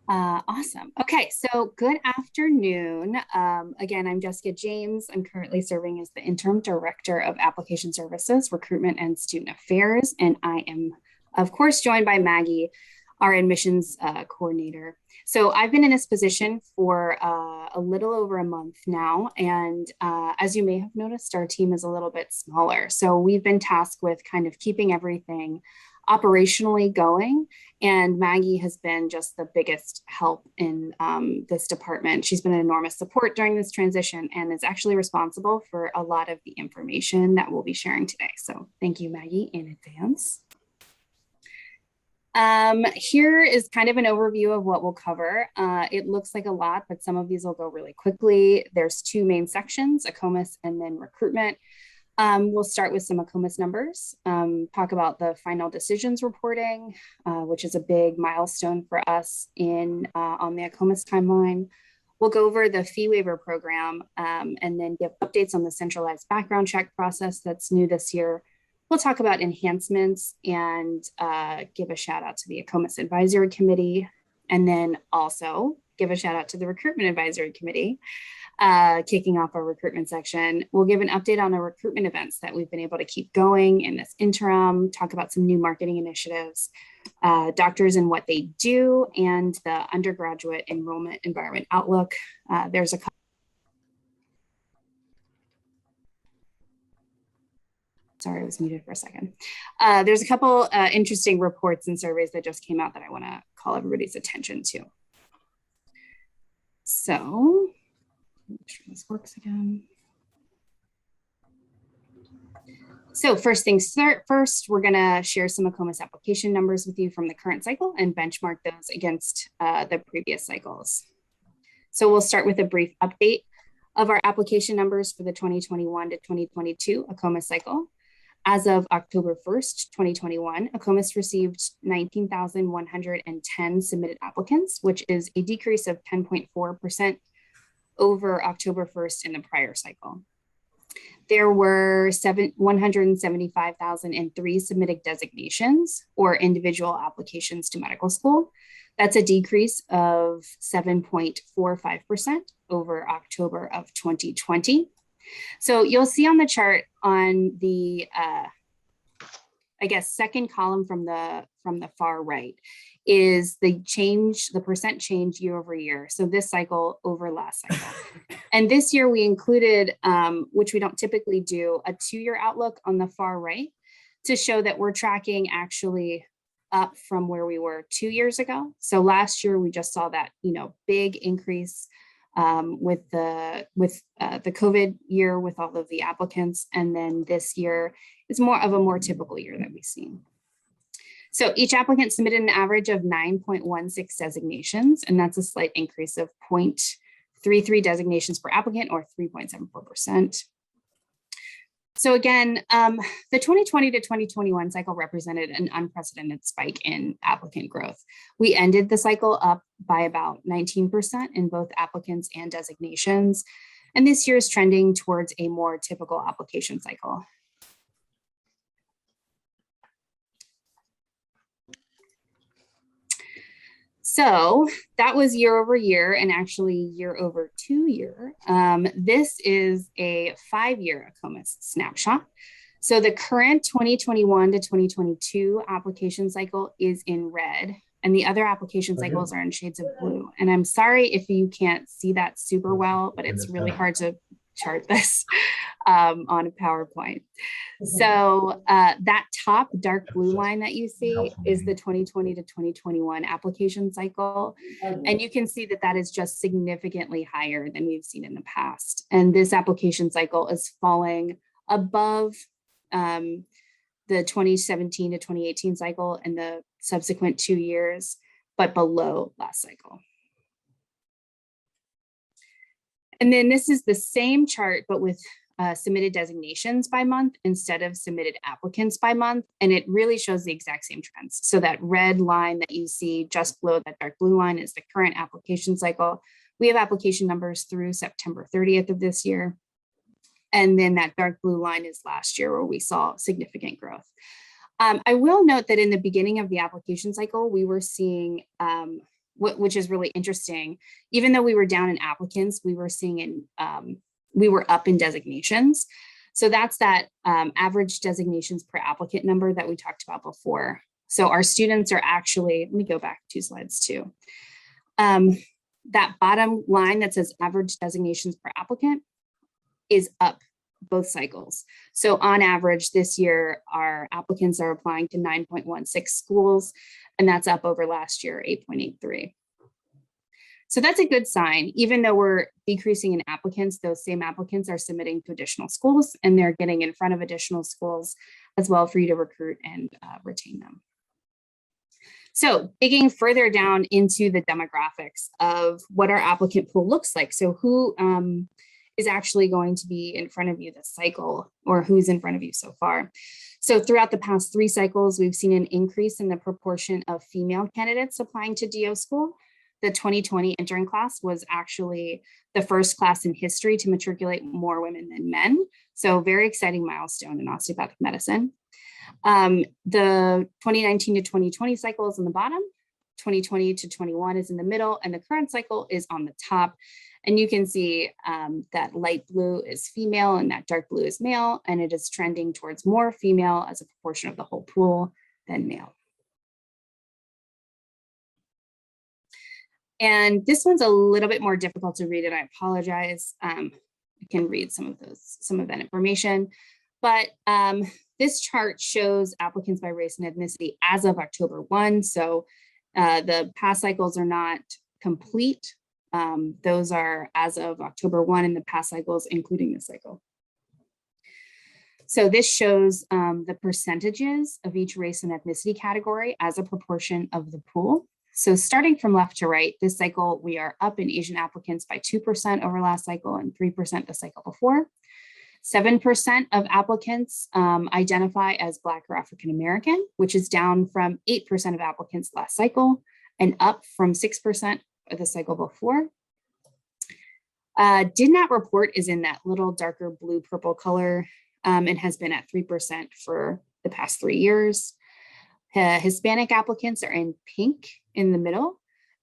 Awesome. Okay, so good afternoon. Again, I'm Jessica James. I'm currently serving as the Interim Director of Application Services, Recruitment and Student Affairs, and I am, of course, joined by Maggie, our admissions coordinator. So I've been in this position for a little over a month now, and as you may have noticed, our team is a little bit smaller. So we've been tasked with kind of keeping everything operationally going. And Maggie has been just the biggest help in this department. She's been an enormous support during this transition and is actually responsible for a lot of the information that we'll be sharing today. So thank you, Maggie, in advance. Here is kind of an overview of what we'll cover. It looks like a lot, but some of these will go really quickly. There's two main sections, ACOMAS and then recruitment. We'll start with some ACOMAS numbers, talk about the final decisions reporting, which is a big milestone for us on the ACOMAS timeline. We'll go over the fee waiver program and then give updates on the centralized background check process that's new this year. We'll talk about enhancements and give a shout out to the ACOMAS Advisory Committee, and then also give a shout out to the Recruitment Advisory Committee. Kicking off our recruitment section. We'll give an update on the recruitment events that we've been able to keep going in this interim, talk about some new marketing initiatives, doctors and what they do, and the undergraduate enrollment environment outlook. There's a couple. Sorry, I was muted for a second. There's a couple interesting reports and surveys that just came out that I want to call everybody's attention to. So, make sure this works again. So first things first, we're going to share some ACOMAS application numbers with you from the current cycle and benchmark those against the previous cycles. So we'll start with a brief update of our application numbers for the 2021 to 2022 ACOMAS cycle. As of October 1st, 2021, ACOMAS received 19,110 submitted applicants, which is a decrease of 10.4% over October 1st in the prior cycle. There were 175,003 submitted designations or individual applications to medical school. That's a decrease of 7.45% over October of 2020. So you'll see on the chart on the, second column from the far right is the percent change year over year. So this cycle over last cycle. And this year we included, which we don't typically do, a 2-year outlook on the far right to show that we're tracking actually up from where we were 2 years ago. So last year we just saw that, big increase with the COVID year with all of the applicants. And then this year is more of a more typical year that we've seen. So each applicant submitted an average of 9.16 designations, and that's a slight increase of 0.33 designations per applicant or 3.74%. So again, the 2020 to 2021 cycle represented an unprecedented spike in applicant growth. We ended the cycle up by about 19% in both applicants and designations. And this year is trending towards a more typical application cycle. So that was year over year and actually year over 2 year. This is a 5-year ACOMAS snapshot. So the current 2021 to 2022 application cycle is in red and the other application cycles are in shades of blue. And I'm sorry if you can't see that super well, but it's really hard to chart this on a PowerPoint. So that top dark blue line that you see is the 2020 to 2021 application cycle. And you can see that that is just significantly higher than we've seen in the past. And this application cycle is falling above the 2017 to 2018 cycle and the subsequent 2 years, but below last cycle. And then this is the same chart, but with submitted designations by month instead of submitted applicants by month. And it really shows the exact same trends. So that red line that you see just below that dark blue line is the current application cycle. We have application numbers through September 30th of this year. And then that dark blue line is last year where we saw significant growth. I will note that in the beginning of the application cycle, we were seeing which is really interesting. Even though we were down in applicants, we were we were up in designations. So that's that average designations per applicant number that we talked about before. So our students are actually, let me go back 2 slides too. That bottom line that says average designations per applicant is up both cycles. So on average this year, our applicants are applying to 9.16 schools, and that's up over last year, 8.83. So that's a good sign. Even though we're decreasing in applicants, those same applicants are submitting to additional schools, and they're getting in front of additional schools as well for you to recruit and retain them. So digging further down into the demographics of what our applicant pool looks like. So who is actually going to be in front of you this cycle, or who's in front of you so far. So throughout the past 3 cycles, we've seen an increase in the proportion of female candidates applying to DO school. The 2020 entering class was actually the first class in history to matriculate more women than men. So very exciting milestone in osteopathic medicine. The 2019 to 2020 cycle is on the bottom, 2020 to 21 is in the middle, and the current cycle is on the top. And you can see that light blue is female and that dark blue is male, and it is trending towards more female as a proportion of the whole pool than male. And this one's a little bit more difficult to read, and I apologize. I can read some of that information, but this chart shows applicants by race and ethnicity as of October 1. So the past cycles are not complete. Those are as of October 1 in the past cycles, including this cycle. So this shows the percentages of each race and ethnicity category as a proportion of the pool. So starting from left to right, this cycle, we are up in Asian applicants by 2% over last cycle and 3% the cycle before. 7% of applicants identify as Black or African American, which is down from 8% of applicants last cycle and up from 6% of the cycle before. Did not report is in that little darker blue purple color and has been at 3% for the past 3 years. Hispanic applicants are in pink in the middle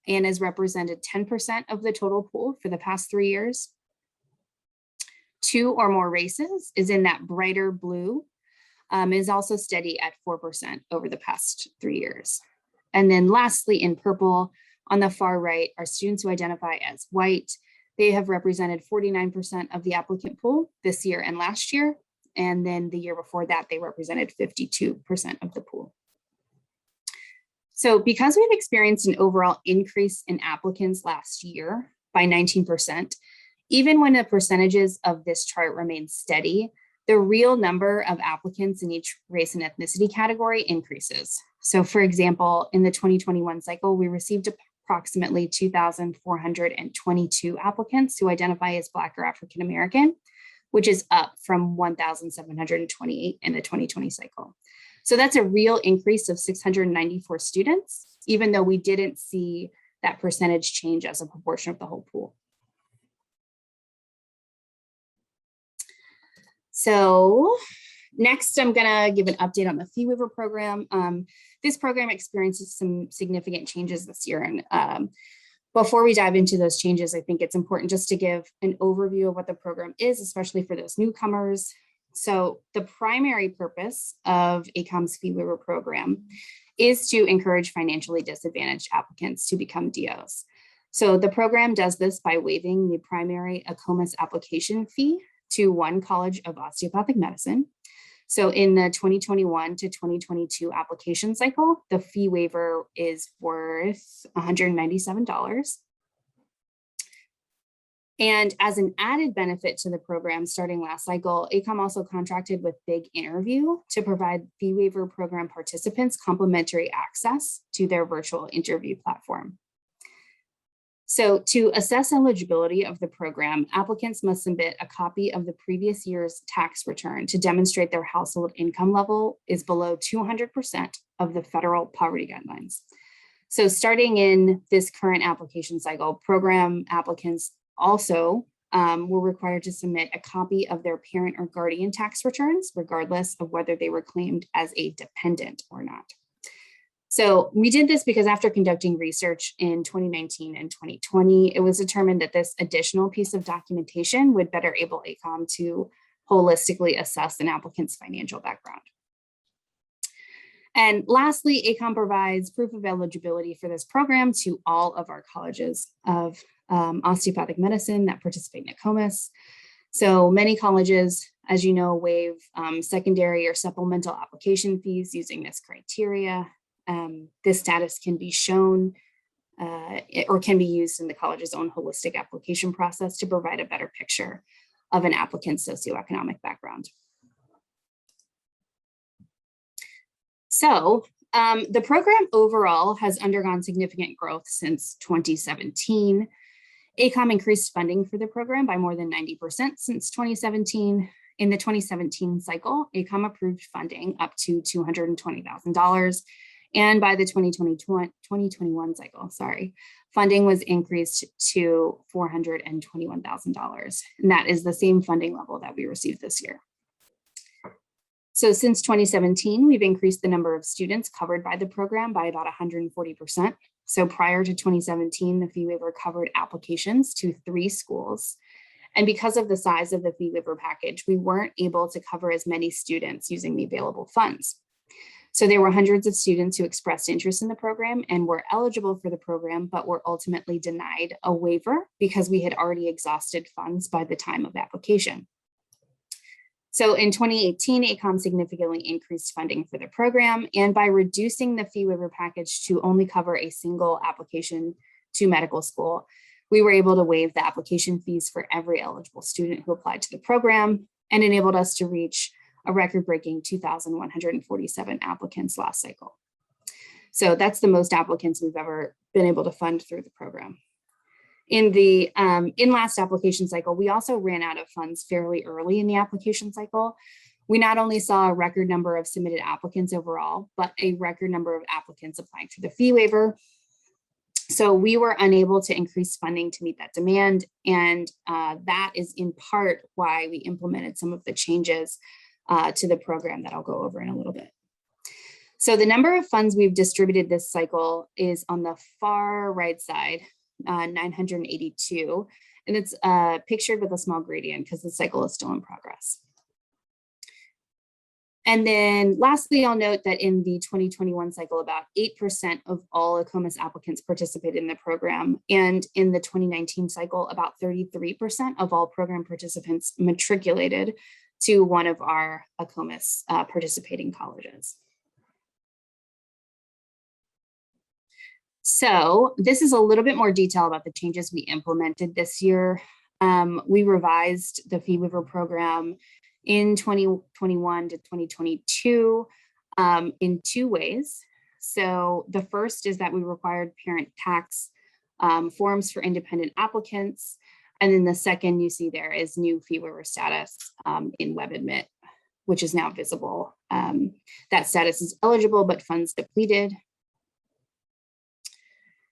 and has represented 10% of the total pool for the past 3 years. 2 or more races is in that brighter blue, is also steady at 4% over the past 3 years. And then lastly, in purple on the far right are students who identify as white. They have represented 49% of the applicant pool this year and last year. And then the year before that, they represented 52% of the pool. So because we've experienced an overall increase in applicants last year by 19%, even when the percentages of this chart remain steady, the real number of applicants in each race and ethnicity category increases. So for example, in the 2021 cycle, we received approximately 2,422 applicants who identify as Black or African American, which is up from 1,728 in the 2020 cycle. So that's a real increase of 694 students, even though we didn't see that percentage change as a proportion of the whole pool. So next, I'm gonna give an update on the fee waiver program. This program experiences some significant changes this year. And before we dive into those changes, I think it's important just to give an overview of what the program is, especially for those newcomers. So the primary purpose of ACOM's fee waiver program is to encourage financially disadvantaged applicants to become DOs. So the program does this by waiving the primary ACOMAS application fee to one college of osteopathic medicine. So in the 2021 to 2022 application cycle, the fee waiver is worth $197. And as an added benefit to the program starting last cycle, ACOM also contracted with Big Interview to provide fee waiver program participants complimentary access to their virtual interview platform. So to assess eligibility of the program, applicants must submit a copy of the previous year's tax return to demonstrate their household income level is below 200% of the federal poverty guidelines. So starting in this current application cycle, program applicants also were required to submit a copy of their parent or guardian tax returns, regardless of whether they were claimed as a dependent or not. So we did this because after conducting research in 2019 and 2020, it was determined that this additional piece of documentation would better enable ACOM to holistically assess an applicant's financial background. And lastly, ACOM provides proof of eligibility for this program to all of our colleges of osteopathic medicine that participate in COMAO. So many colleges, as you know, waive secondary or supplemental application fees using this criteria. This status can be shown or can be used in the college's own holistic application process to provide a better picture of an applicant's socioeconomic background. So the program overall has undergone significant growth since 2017. ACOM increased funding for the program by more than 90% since 2017. In the 2017 cycle, ACOM approved funding up to $220,000. And by the 2021 cycle, funding was increased to $421,000. And that is the same funding level that we received this year. So since 2017, we've increased the number of students covered by the program by about 140%. So prior to 2017, the fee waiver covered applications to 3 schools. And because of the size of the fee waiver package, we weren't able to cover as many students using the available funds. So there were hundreds of students who expressed interest in the program and were eligible for the program, but were ultimately denied a waiver because we had already exhausted funds by the time of application. So in 2018, ACOM significantly increased funding for the program, and by reducing the fee waiver package to only cover a single application to medical school, we were able to waive the application fees for every eligible student who applied to the program and enabled us to reach a record-breaking 2,147 applicants last cycle. So that's the most applicants we've ever been able to fund through the program. In the last application cycle, we also ran out of funds fairly early in the application cycle. We not only saw a record number of submitted applicants overall, but a record number of applicants applying for the fee waiver. So we were unable to increase funding to meet that demand. And that is in part why we implemented some of the changes to the program that I'll go over in a little bit. So the number of funds we've distributed this cycle is on the far right side, 982, and it's pictured with a small gradient because the cycle is still in progress. And then lastly, I'll note that in the 2021 cycle, about 8% of all ACOMAS applicants participated in the program. And in the 2019 cycle, about 33% of all program participants matriculated to one of our ACOMAS participating colleges. So this is a little bit more detail about the changes we implemented this year. We revised the fee waiver program in 2021 to 2022 in 2 ways. So the first is that we required parent tax forms for independent applicants. And then the second you see there is new fee waiver status in WebAdmit, which is now visible. That status is eligible, but funds depleted.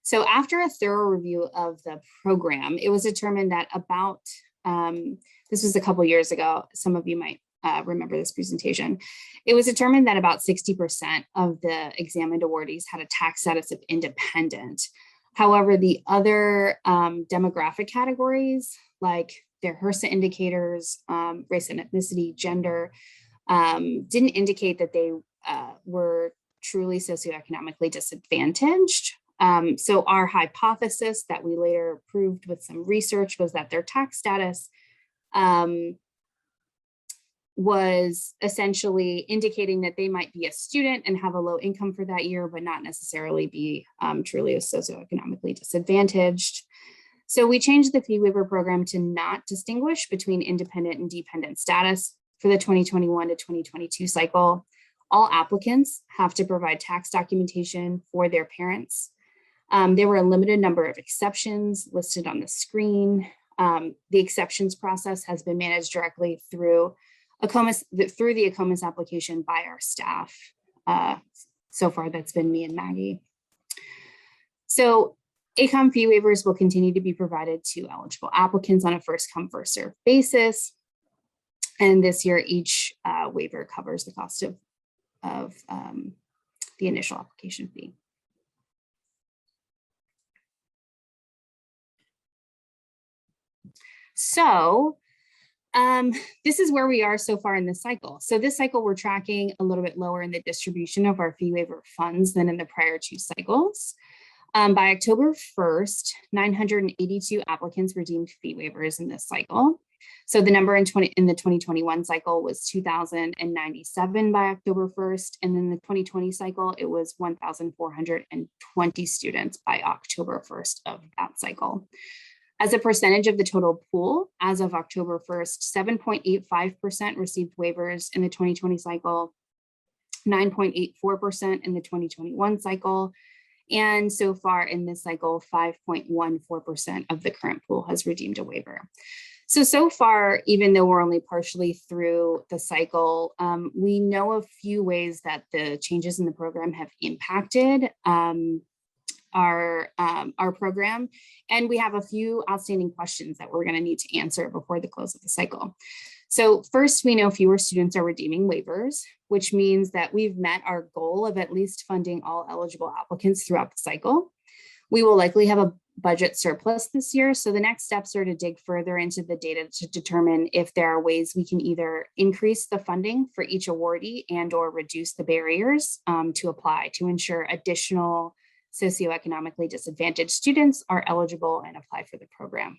So after a thorough review of the program, it was determined that about, this was a couple years ago, some of you might remember this presentation. It was determined that about 60% of the examined awardees had a tax status of independent. However, the other demographic categories, like their HRSA indicators, race and ethnicity, gender, didn't indicate that they were truly socioeconomically disadvantaged. So our hypothesis that we later proved with some research was that their tax status was essentially indicating that they might be a student and have a low income for that year, but not necessarily be truly socioeconomically disadvantaged. So we changed the fee waiver program to not distinguish between independent and dependent status for the 2021 to 2022 cycle. All applicants have to provide tax documentation for their parents. There were a limited number of exceptions listed on the screen. The exceptions process has been managed directly through the ACOMAS application by our staff. So far, that's been me and Maggie. So ACOM fee waivers will continue to be provided to eligible applicants on a first come, first served basis. And this year, each waiver covers the cost of the initial application fee. So this is where we are so far in this cycle. So this cycle, we're tracking a little bit lower in the distribution of our fee waiver funds than in the prior two cycles. By October 1st, 982 applicants redeemed fee waivers in this cycle. So the number in the 2021 cycle was 2,097 by October 1st. And then the 2020 cycle, it was 1,420 students by October 1st of that cycle. As a percentage of the total pool, as of October 1st, 7.85% received waivers in the 2020 cycle, 9.84% in the 2021 cycle, and so far in this cycle, 5.14% of the current pool has redeemed a waiver. So far, even though we're only partially through the cycle, we know a few ways that the changes in the program have impacted our program, and we have a few outstanding questions that we're going to need to answer before the close of the cycle. So first, we know fewer students are redeeming waivers, which means that we've met our goal of at least funding all eligible applicants throughout the cycle. We will likely have a budget surplus this year, so the next steps are to dig further into the data to determine if there are ways we can either increase the funding for each awardee and or reduce the barriers to apply to ensure additional socioeconomically disadvantaged students are eligible and apply for the program.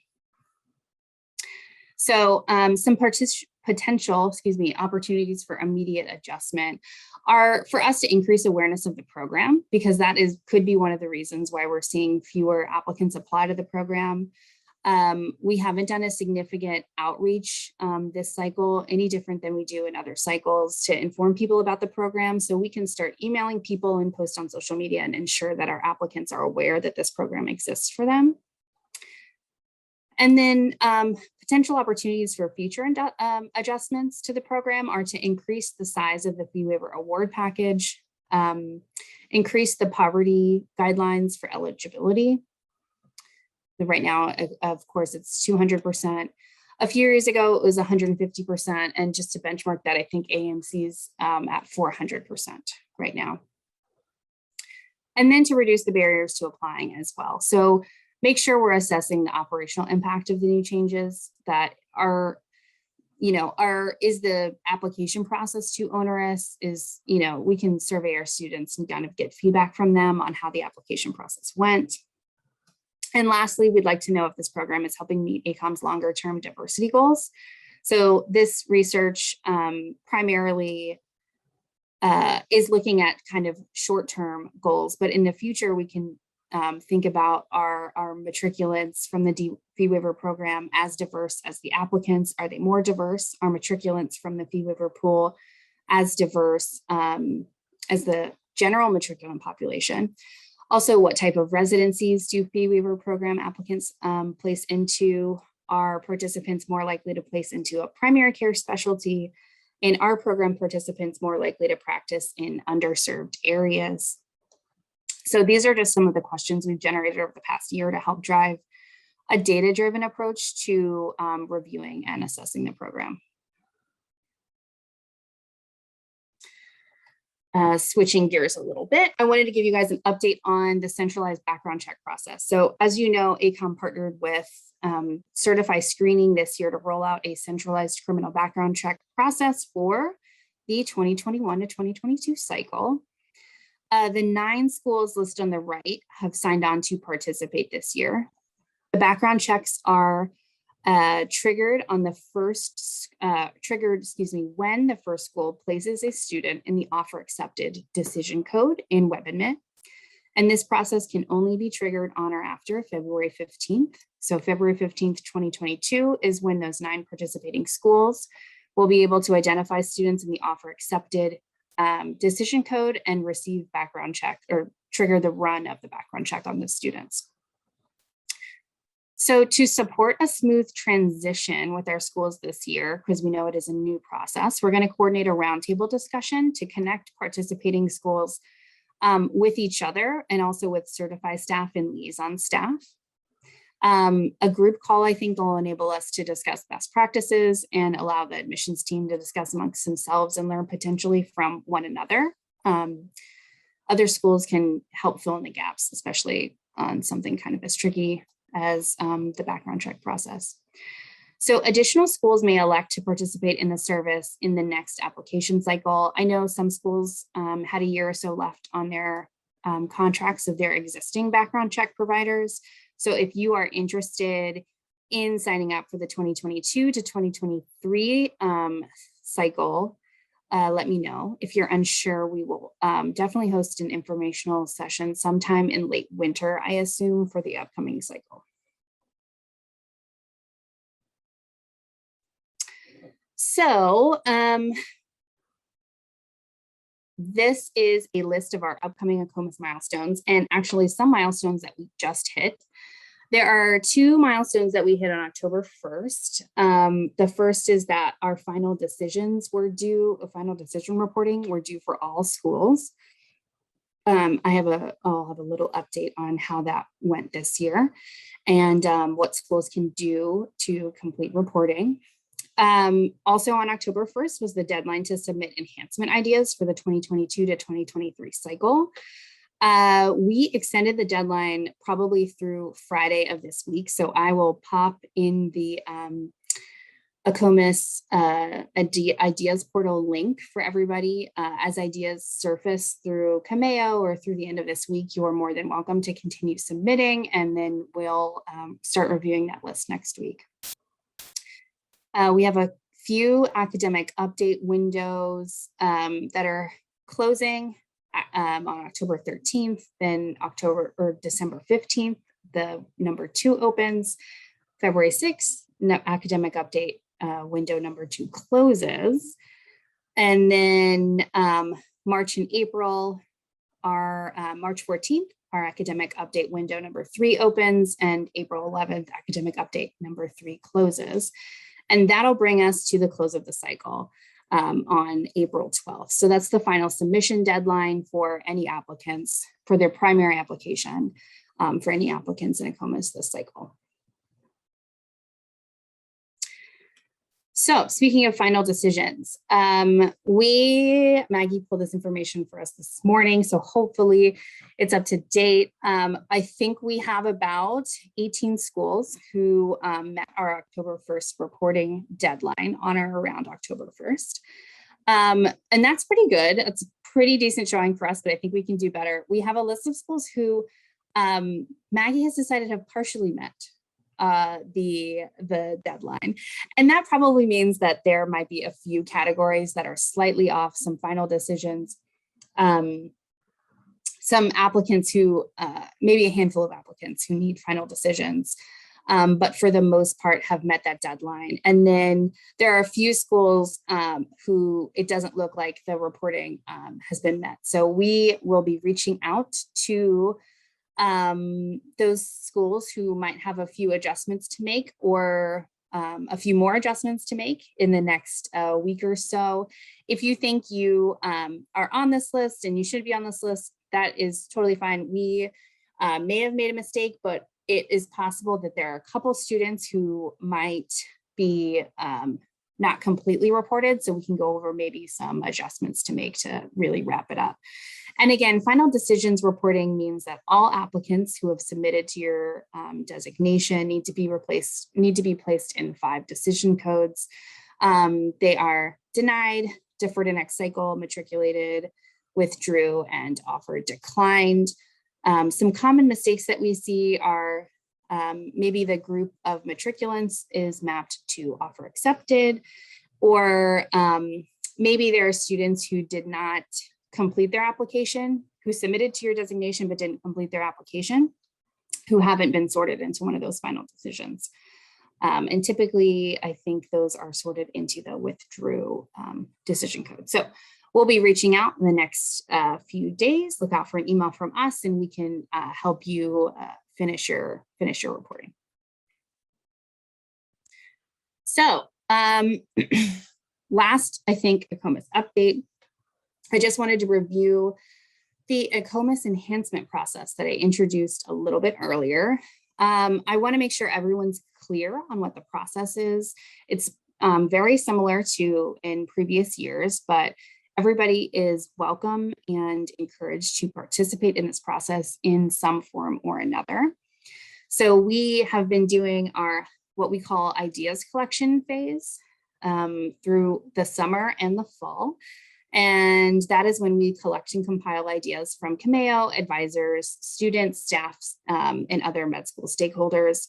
So some potential opportunities for immediate adjustment are for us to increase awareness of the program, because that could be one of the reasons why we're seeing fewer applicants apply to the program. We haven't done a significant outreach this cycle, any different than we do in other cycles, to inform people about the program, so we can start emailing people and post on social media and ensure that our applicants are aware that this program exists for them. And then potential opportunities for future adjustments to the program are to increase the size of the fee waiver award package, increase the poverty guidelines for eligibility. Right now, of course, it's 200%. A few years ago, it was 150%. And just to benchmark that, I think AMC's at 400% right now. And then to reduce the barriers to applying as well. So make sure we're assessing the operational impact of the new changes that are, is the application process too onerous? We can survey our students and kind of get feedback from them on how the application process went. And lastly, we'd like to know if this program is helping meet ACOM's longer term diversity goals. So this research primarily is looking at kind of short-term goals, but in the future, we can think about our matriculants from the fee waiver program as diverse as the applicants. Are they more diverse? Are matriculants from the fee waiver pool as diverse as the general matriculant population? Also, what type of residencies do fee waiver program applicants place into? Are participants more likely to place into a primary care specialty? And are program participants more likely to practice in underserved areas? So these are just some of the questions we've generated over the past year to help drive a data-driven approach to reviewing and assessing the program. Switching gears a little bit, I wanted to give you guys an update on the centralized background check process. So as you know, ACOM partnered with Certify Screening this year to roll out a centralized criminal background check process for the 2021 to 2022 cycle. The 9 schools listed on the right have signed on to participate this year. The background checks are triggered when the first school places a student in the offer accepted decision code in web admit. And this process can only be triggered on or after February 15th. So February 15th, 2022 is when those 9 participating schools will be able to identify students in the offer accepted decision code and receive background check or trigger the run of the background check on the students. So to support a smooth transition with our schools this year, because we know it is a new process, we're going to coordinate a roundtable discussion to connect participating schools with each other and also with Certify staff and liaison staff. A group call, I think, will enable us to discuss best practices and allow the admissions team to discuss amongst themselves and learn potentially from one another. other schools can help fill in the gaps, especially on something kind of as tricky as the background check process. So additional schools may elect to participate in the service in the next application cycle. I know some schools had a year or so left on their contracts of their existing background check providers. So if you are interested in signing up for the 2022 to 2023 cycle, let me know. If you're unsure, we will definitely host an informational session sometime in late winter, I assume, for the upcoming cycle. So this is a list of our upcoming ACOMAS milestones, and actually some milestones that we just hit. There are 2 milestones that we hit on October 1st. The first is that our final decisions were due, final decision reporting were due for all schools. I'll have a little update on how that went this year and what schools can do to complete reporting. Also on October 1st was the deadline to submit enhancement ideas for the 2022 to 2023 cycle. We extended the deadline probably through Friday of this week. So I will pop in the ACOMAS ideas portal link for everybody. As ideas surface through COMAO or through the end of this week, you are more than welcome to continue submitting, and then we'll start reviewing that list next week. We have a few academic update windows that are closing on October 13th, then December 15th, the number 2 opens. February 6th, academic update window number 2 closes. And then March and April, our March 14th, our academic update window number 3 opens, and April 11th, academic update number 3 closes. And that'll bring us to the close of the cycle on April 12th. So that's the final submission deadline for any applicants for their primary application for any applicants in ACOMAS this cycle. So speaking of final decisions, Maggie pulled this information for us this morning, so hopefully it's up to date. I think we have about 18 schools who met our October 1st reporting deadline on or around October 1st. And that's pretty good. It's a pretty decent showing for us, but I think we can do better. We have a list of schools who Maggie has decided have partially met the deadline. And that probably means that there might be a few categories that are slightly off, some final decisions, some applicants who, maybe a handful of applicants who need final decisions, but for the most part have met that deadline. And then there are a few schools who it doesn't look like the reporting has been met. So we will be reaching out to those schools who might have a few adjustments to make or a few more adjustments to make in the next week or so. If you think you are on this list and you should be on this list, that is totally fine. We may have made a mistake, but it is possible that there are a couple students who might be not completely reported. So we can go over maybe some adjustments to make to really wrap it up. And again, final decisions reporting means that all applicants who have submitted to your designation need to be placed in 5 decision codes. They are denied, deferred to next cycle, matriculated, withdrew, and offer declined. Some common mistakes that we see are maybe the group of matriculants is mapped to offer accepted, or maybe there are students who did not complete their application, who submitted to your designation but didn't complete their application, who haven't been sorted into one of those final decisions. And typically, I think those are sorted into the withdrew decision code. So we'll be reaching out in the next few days. Look out for an email from us and we can help you finish your reporting. So last, I think, ACOMAS update. I just wanted to review the ACOMAS enhancement process that I introduced a little bit earlier. I want to make sure everyone's clear on what the process is. It's very similar to in previous years, but Everybody is welcome and encouraged to participate in this process in some form or another. So we have been doing our what we call ideas collection phase through the summer and the fall. And that is when we collect and compile ideas from COMAO, advisors, students, staffs, and other med school stakeholders.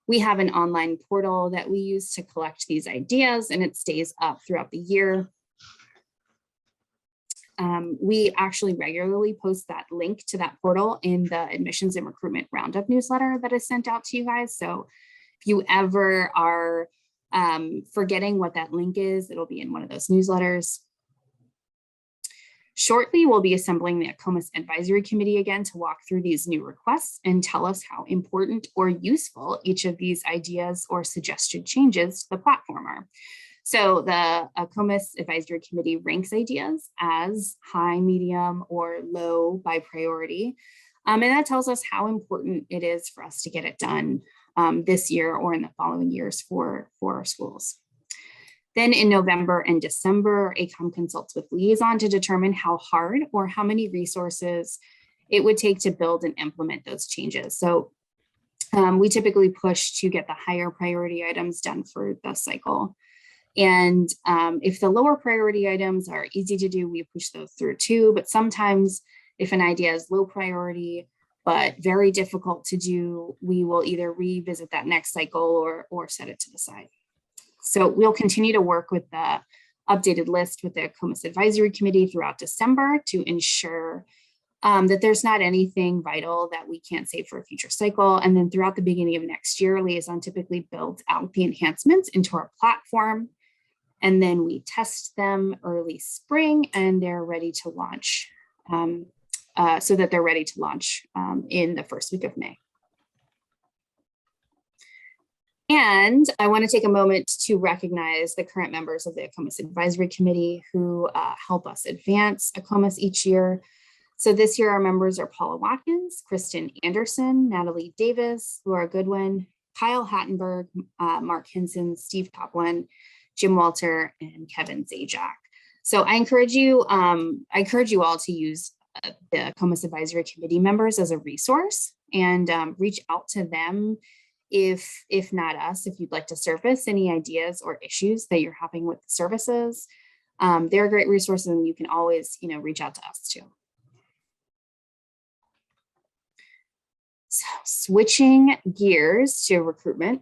We have an online portal that we use to collect these ideas, and it stays up throughout the year. We actually regularly post that link to that portal in the admissions and recruitment roundup newsletter that is sent out to you guys. So if you ever are forgetting what that link is, it'll be in one of those newsletters. Shortly, we'll be assembling the COMAS Advisory Committee again to walk through these new requests and tell us how important or useful each of these ideas or suggested changes to the platform are. So the COMAS Advisory Committee ranks ideas as high, medium, or low by priority. And that tells us how important it is for us to get it done this year or in the following years for our schools. Then in November and December, ACOM consults with Liaison to determine how hard or how many resources it would take to build and implement those changes. So we typically push to get the higher priority items done for the cycle. And if the lower priority items are easy to do, we push those through too. But sometimes if an idea is low priority, but very difficult to do, we will either revisit that next cycle or set it to the side. So we'll continue to work with the updated list with the COMAS Advisory Committee throughout December to ensure that there's not anything vital that we can't save for a future cycle. And then throughout the beginning of next year, Liaison typically builds out the enhancements into our platform. And then we test them early spring and they're ready to launch so that they're ready to launch in the first week of May. And I want to take a moment to recognize the current members of the COMAS Advisory Committee who help us advance COMAS each year. So this year, our members are Paula Watkins, Kristen Anderson, Natalie Davis, Laura Goodwin, Kyle Hattenberg, Mark Hinson, Steve Kaplan, Jim Walter, and Kevin Zajac. So I encourage you all to use the COMAS Advisory Committee members as a resource and reach out to them if not us, if you'd like to surface any ideas or issues that you're having with the services. They're a great resource and you can always, reach out to us too. So switching gears to recruitment.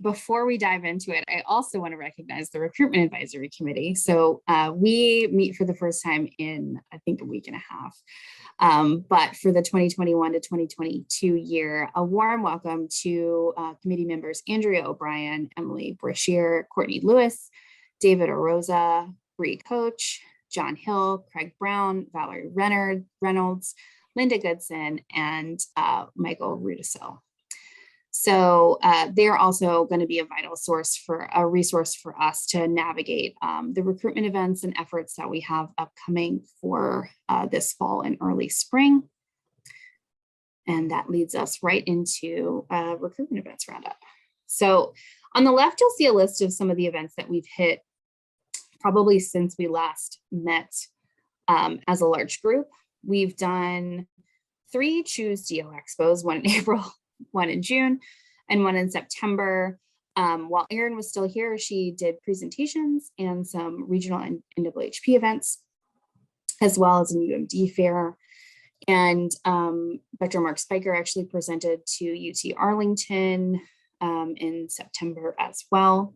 Before we dive into it, I also want to recognize the Recruitment Advisory Committee. So we meet for the first time in, I think, a week and a half. But for the 2021 to 2022 year, a warm welcome to committee members Andrea O'Brien, Emily Brashear, Courtney Lewis, David Arosa, Bree Coach, John Hill, Craig Brown, Valerie Reynolds, Linda Goodson, and Michael Rudisil. So they're also going to be a vital resource for us to navigate the recruitment events and efforts that we have upcoming for this fall and early spring. And that leads us right into recruitment events roundup. So on the left, you'll see a list of some of the events that we've hit probably since we last met as a large group. We've done 3 Choose DO Expos, one in April, one in June, and one in September. While Erin was still here, she did presentations and some regional and NAAHP events, as well as an UMD fair. And Dr. Mark Spiker actually presented to UT Arlington in September as well.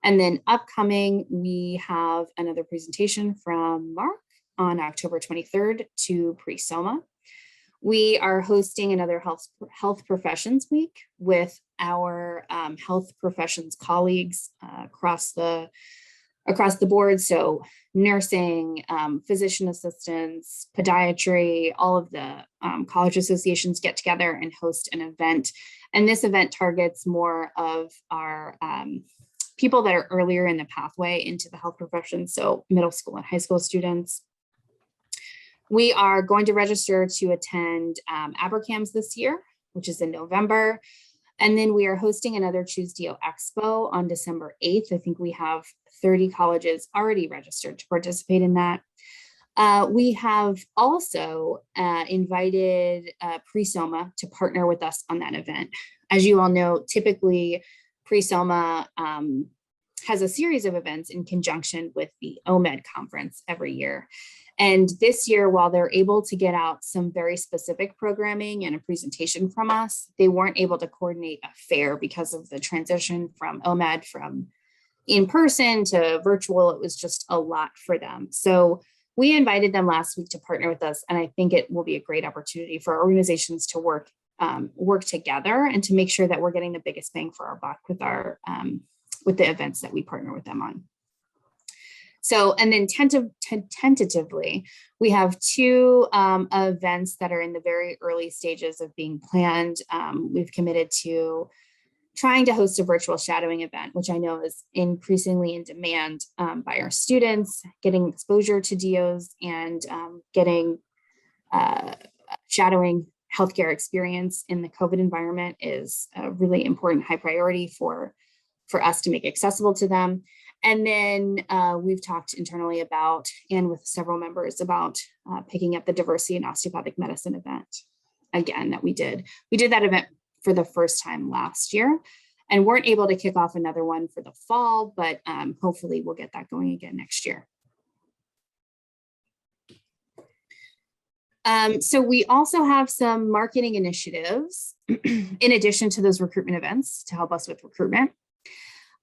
And then upcoming, we have another presentation from Mark on October 23rd to Pre-SOMA. We are hosting another health professions week with our health professions colleagues across the board. So nursing, physician assistants, podiatry, all of the college associations get together and host an event. And this event targets more of our people that are earlier in the pathway into the health profession. So middle school and high school students. We are going to register to attend ABRCAMS this year, which is in November. And then we are hosting another Choose DO Expo on December 8th. I think we have 30 colleges already registered to participate in that. We have also invited Pre-SOMA to partner with us on that event. As you all know, typically Pre-SOMA has a series of events in conjunction with the OMED conference every year. And this year, while they're able to get out some very specific programming and a presentation from us, they weren't able to coordinate a fair because of the transition from OMED from in person to virtual. It was just a lot for them. So we invited them last week to partner with us, and I think it will be a great opportunity for our organizations to work together and to make sure that we're getting the biggest bang for our buck with the events that we partner with them on. So, and then tentatively, we have two events that are in the very early stages of being planned. We've committed to trying to host a virtual shadowing event, which I know is increasingly in demand by our students, getting exposure to DOs and getting shadowing healthcare experience in the COVID environment is a really important high priority for us to make accessible to them. And then we've talked internally about, and with several members about picking up the diversity in osteopathic medicine event again that we did. We did that event for the first time last year and weren't able to kick off another one for the fall, but hopefully we'll get that going again next year. So we also have some marketing initiatives in addition to those recruitment events to help us with recruitment.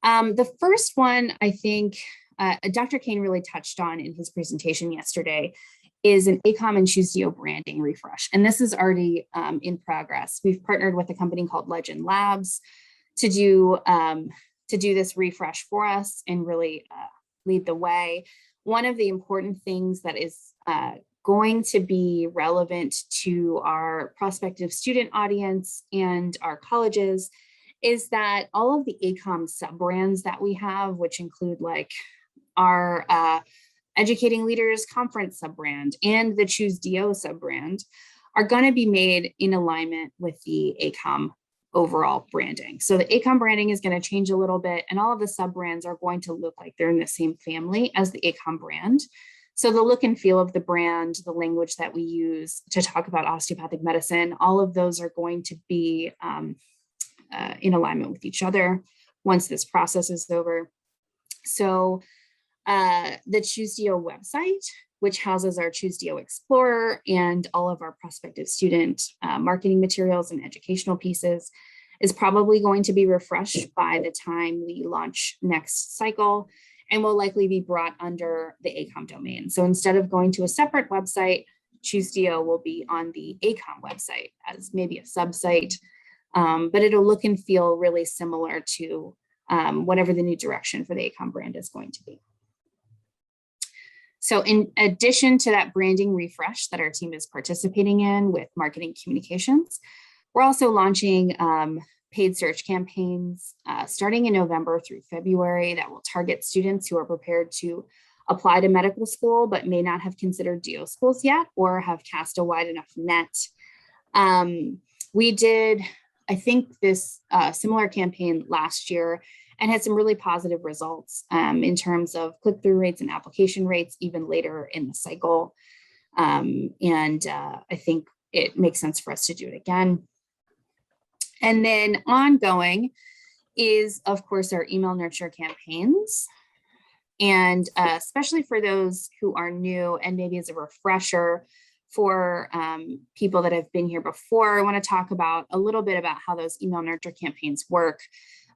The first one, I think Dr. Kane really touched on in his presentation yesterday, is an ACOM and Choose DO branding refresh. And this is already in progress. We've partnered with a company called Legend Labs to do this refresh for us and really lead the way. One of the important things that is going to be relevant to our prospective student audience and our colleges is that all of the ACOM sub-brands that we have, which include like our Educating Leaders Conference sub-brand and the Choose DO sub-brand, are going to be made in alignment with the ACOM overall branding. So the ACOM branding is going to change a little bit, and all of the sub-brands are going to look like they're in the same family as the ACOM brand. So the look and feel of the brand, the language that we use to talk about osteopathic medicine, all of those are going to be in alignment with each other once this process is over. So the Choose DO website, which houses our Choose DO Explorer and all of our prospective student marketing materials and educational pieces, is probably going to be refreshed by the time we launch next cycle and will likely be brought under the ACOM domain. So instead of going to a separate website, Choose DO will be on the ACOM website as maybe a subsite. But it'll look and feel really similar to whatever the new direction for the ACOM brand is going to be. So in addition to that branding refresh that our team is participating in with marketing communications, we're also launching paid search campaigns starting in November through February that will target students who are prepared to apply to medical school but may not have considered DO schools yet or have cast a wide enough net. We did, I think, this similar campaign last year and had some really positive results in terms of click-through rates and application rates even later in the cycle. I think it makes sense for us to do it again. And then ongoing is, of course, our email nurture campaigns. And especially for those who are new and maybe as a refresher for people that have been here before, I want to talk about a little bit about how those email nurture campaigns work,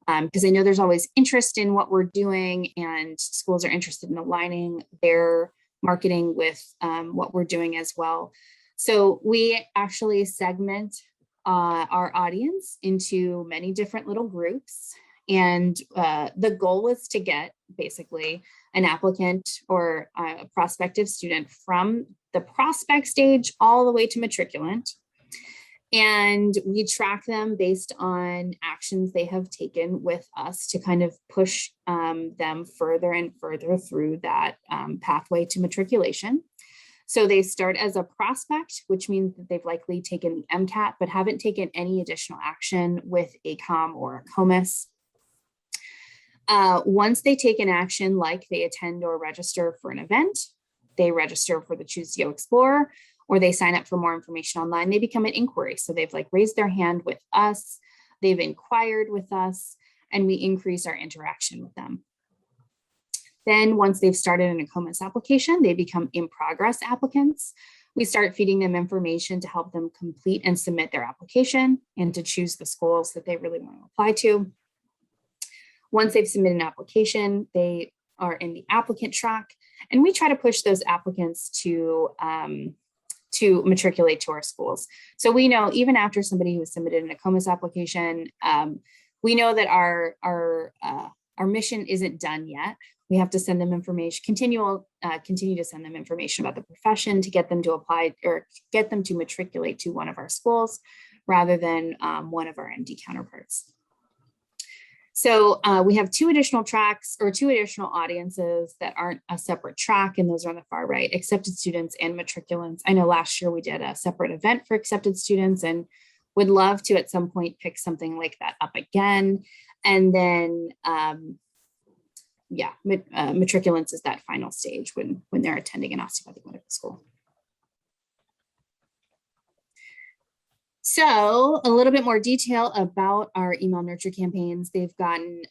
because I know there's always interest in what we're doing and schools are interested in aligning their marketing with what we're doing as well. So we actually segment our audience into many different little groups. And the goal is to get basically an applicant or a prospective student from the prospect stage all the way to matriculant. And we track them based on actions they have taken with us to kind of push them further and further through that pathway to matriculation. So they start as a prospect, which means that they've likely taken the MCAT, but haven't taken any additional action with a COM or a COMAS. Once they take an action, like they attend or register for an event, they register for the Choose to Go Explorer, or they sign up for more information online, they become an inquiry. So they've like raised their hand with us, they've inquired with us, and we increase our interaction with them. Then once they've started an COMAS application, they become in progress applicants. We start feeding them information to help them complete and submit their application and to choose the schools that they really want to apply to. Once they've submitted an application, they are in the applicant track, and we try to push those applicants to matriculate to our schools. So we know even after somebody who has submitted an COMAS application, we know that our mission isn't done yet. We have to send them information, continue to send them information about the profession to get them to apply or get them to matriculate to one of our schools rather than one of our MD counterparts. So we have two additional tracks or two additional audiences that aren't a separate track, and those are on the far right, accepted students and matriculants. I know last year we did a separate event for accepted students and would love to at some point pick something like that up again. And then, matriculants is that final stage when they're attending an osteopathic medical school. So a little bit more detail about our email nurture campaigns. They've gotten,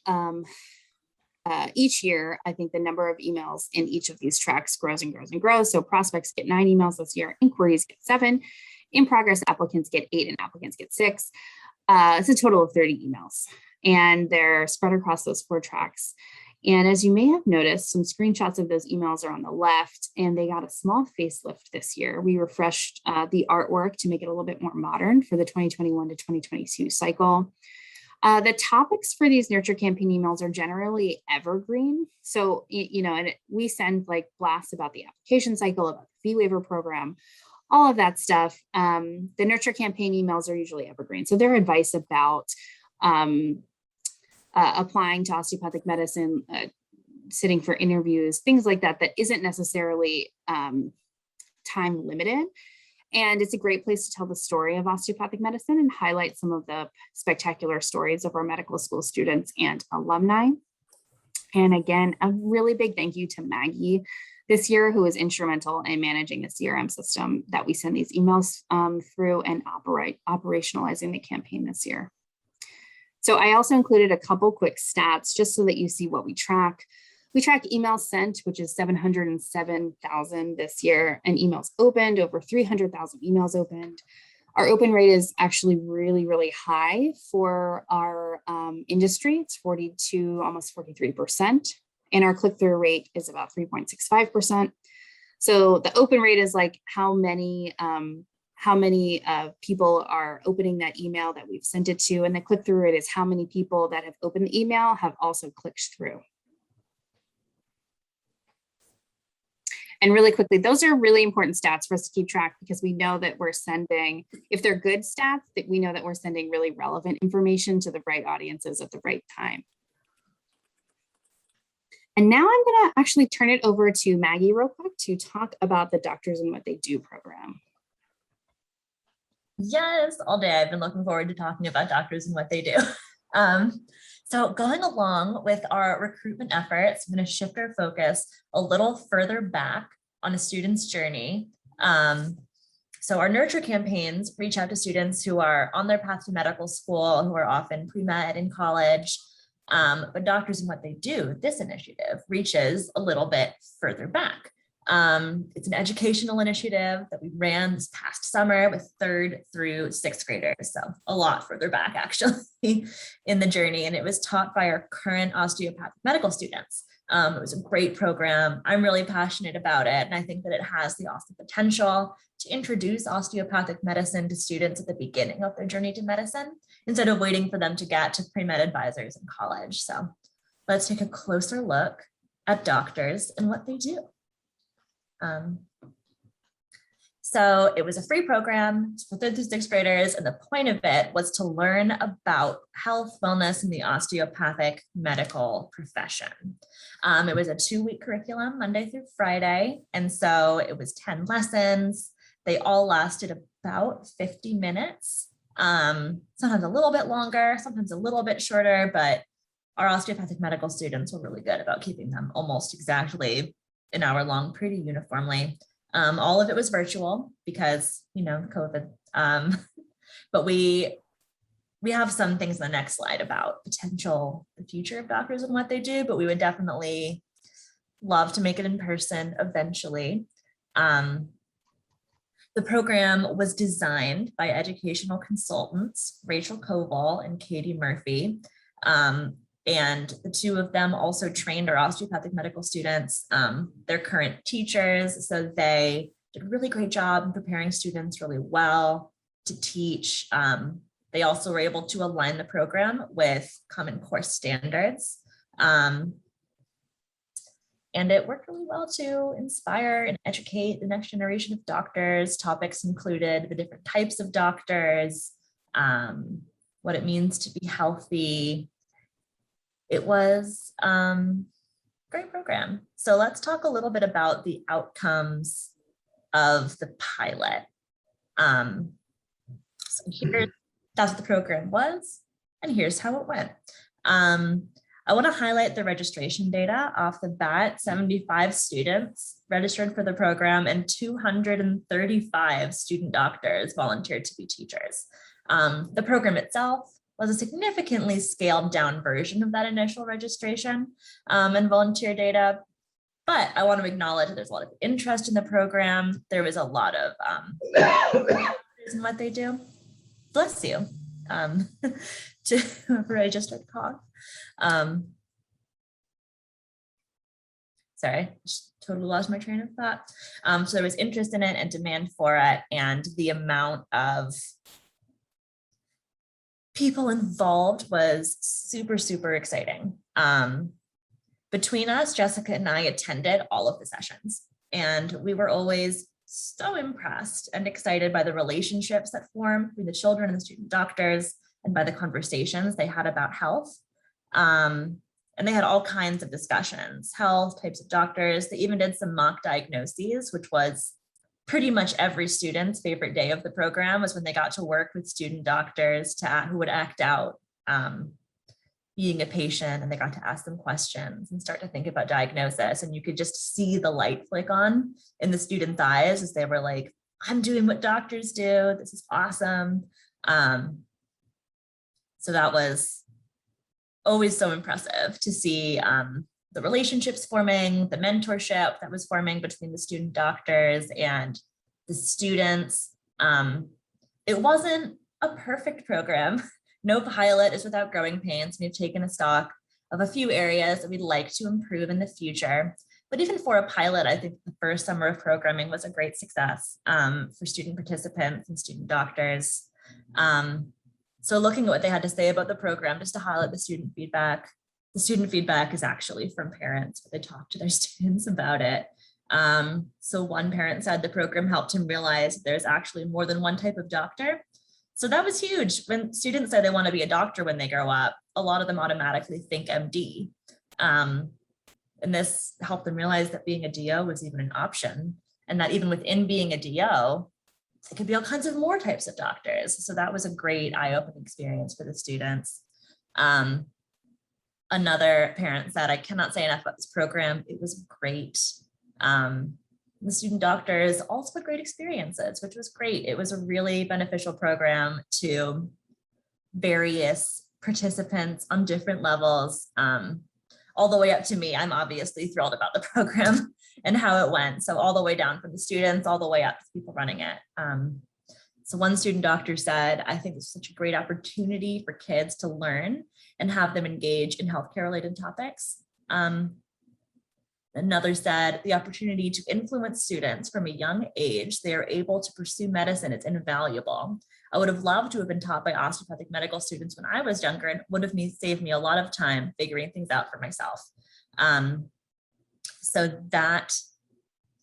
each year, I think the number of emails in each of these tracks grows and grows and grows. So prospects get 9 emails this year, inquiries get 7, in progress applicants get 8, and applicants get 6. It's a total of 30 emails, and they're spread across those 4 tracks. And as you may have noticed, some screenshots of those emails are on the left, and they got a small facelift this year. We refreshed the artwork to make it a little bit more modern for the 2021 to 2022 cycle. The topics for these nurture campaign emails are generally evergreen. So, we send like blasts about the application cycle, about the fee waiver program, all of that stuff. The nurture campaign emails are usually evergreen. So their advice about applying to osteopathic medicine, sitting for interviews, things like that, that isn't necessarily time limited. And it's a great place to tell the story of osteopathic medicine and highlight some of the spectacular stories of our medical school students and alumni. And again, a really big thank you to Maggie this year, who was instrumental in managing the CRM system that we send these emails through and operationalizing the campaign this year. So I also included a couple quick stats just so that you see what we track. We track emails sent, which is 707,000 this year, and emails opened, over 300,000 emails opened. Our open rate is actually really, really high for our industry. It's 42, almost 43%. And our click-through rate is about 3.65%. So the open rate is like how many people are opening that email that we've sent it to, and the click-through rate is how many people that have opened the email have also clicked through. And really quickly, those are really important stats for us to keep track, because we know that we're sending, if they're good stats, that we know that we're sending really relevant information to the right audiences at the right time. And now I'm going to actually turn it over to Maggie real quick to talk about the Doctors and What They Do program. Yes, all day I've been looking forward to talking about doctors and what they do. So going along with our recruitment efforts, I'm going to shift our focus a little further back on a student's journey. So our nurture campaigns reach out to students who are on their path to medical school, who are often pre-med in college. But Doctors and What They Do, this initiative reaches a little bit further back. It's an educational initiative that we ran this past summer with 3rd through 6th graders. So a lot further back actually in the journey. And it was taught by our current osteopathic medical students. It was a great program. I'm really passionate about it. And I think that it has the awesome potential to introduce osteopathic medicine to students at the beginning of their journey to medicine, instead of waiting for them to get to pre-med advisors in college. So let's take a closer look at doctors and what they do. So it was a free program for 3rd through 6th graders. And the point of it was to learn about health, wellness, and the osteopathic medical profession. It was a 2-week curriculum, Monday through Friday. And so it was 10 lessons. They all lasted about 50 minutes, sometimes a little bit longer, sometimes a little bit shorter, but our osteopathic medical students were really good about keeping them almost exactly an hour long, pretty uniformly. All of it was virtual because, COVID. But we have some things in the next slide about the future of doctors and what they do, but we would definitely love to make it in person eventually. The program was designed by educational consultants, Rachel Koval and Katie Murphy. And the two of them also trained our osteopathic medical students. They're current teachers, so they did a really great job in preparing students really well to teach. They also were able to align the program with Common Core standards. And it worked really well to inspire and educate the next generation of doctors. Topics included the different types of doctors, what it means to be healthy. It was a great program. So let's talk a little bit about the outcomes of the pilot. So that's what the program was, and here's how it went. I want to highlight the registration data off the bat. 75 students registered for the program and 235 student doctors volunteered to be teachers. The program itself was a significantly scaled down version of that initial registration and volunteer data. But I want to acknowledge that there's a lot of interest in the program. There was a lot of in what they do. Bless you. To whoever I just heard cough. Sorry, just totally lost my train of thought. So there was interest in it and demand for it, and the amount of people involved was super, super exciting. Between us, Jessica and I attended all of the sessions, and we were always so impressed and excited by the relationships that formed between the children and the student doctors, and by the conversations they had about health. And they had all kinds of discussions, health, types of doctors. They even did some mock diagnoses, which was pretty much every student's favorite day of the program, was when they got to work with student doctors who would act out being a patient, and they got to ask them questions and start to think about diagnosis. And you could just see the light flick on in the students' eyes as they were like, I'm doing what doctors do. This is awesome. So that was always so impressive to see the relationships forming, the mentorship that was forming between the student doctors and the students. It wasn't a perfect program. No pilot is without growing pains. We've taken a stock of a few areas that we'd like to improve in the future. But even for a pilot, I think the first summer of programming was a great success for student participants and student doctors. So looking at what they had to say about the program, just to highlight the student feedback is actually from parents, but they talked to their students about it. So one parent said the program helped him realize there's actually more than one type of doctor. So that was huge. When students say they want to be a doctor when they grow up, a lot of them automatically think MD. And this helped them realize that being a DO was even an option, and that even within being a DO, it could be all kinds of more types of doctors. So that was a great eye-opening experience for the students. Another parent said, I cannot say enough about this program. It was great. The student doctors also had great experiences, which was great. It was a really beneficial program to various participants on different levels, all the way up to me. I'm obviously thrilled about the program and how it went. So all the way down from the students, all the way up to people running it. So one student doctor said, I think it's such a great opportunity for kids to learn and have them engage in healthcare related topics. Another said, the opportunity to influence students from a young age, they are able to pursue medicine, it's invaluable. I would have loved to have been taught by osteopathic medical students when I was younger, and would have saved me a lot of time figuring things out for myself. So that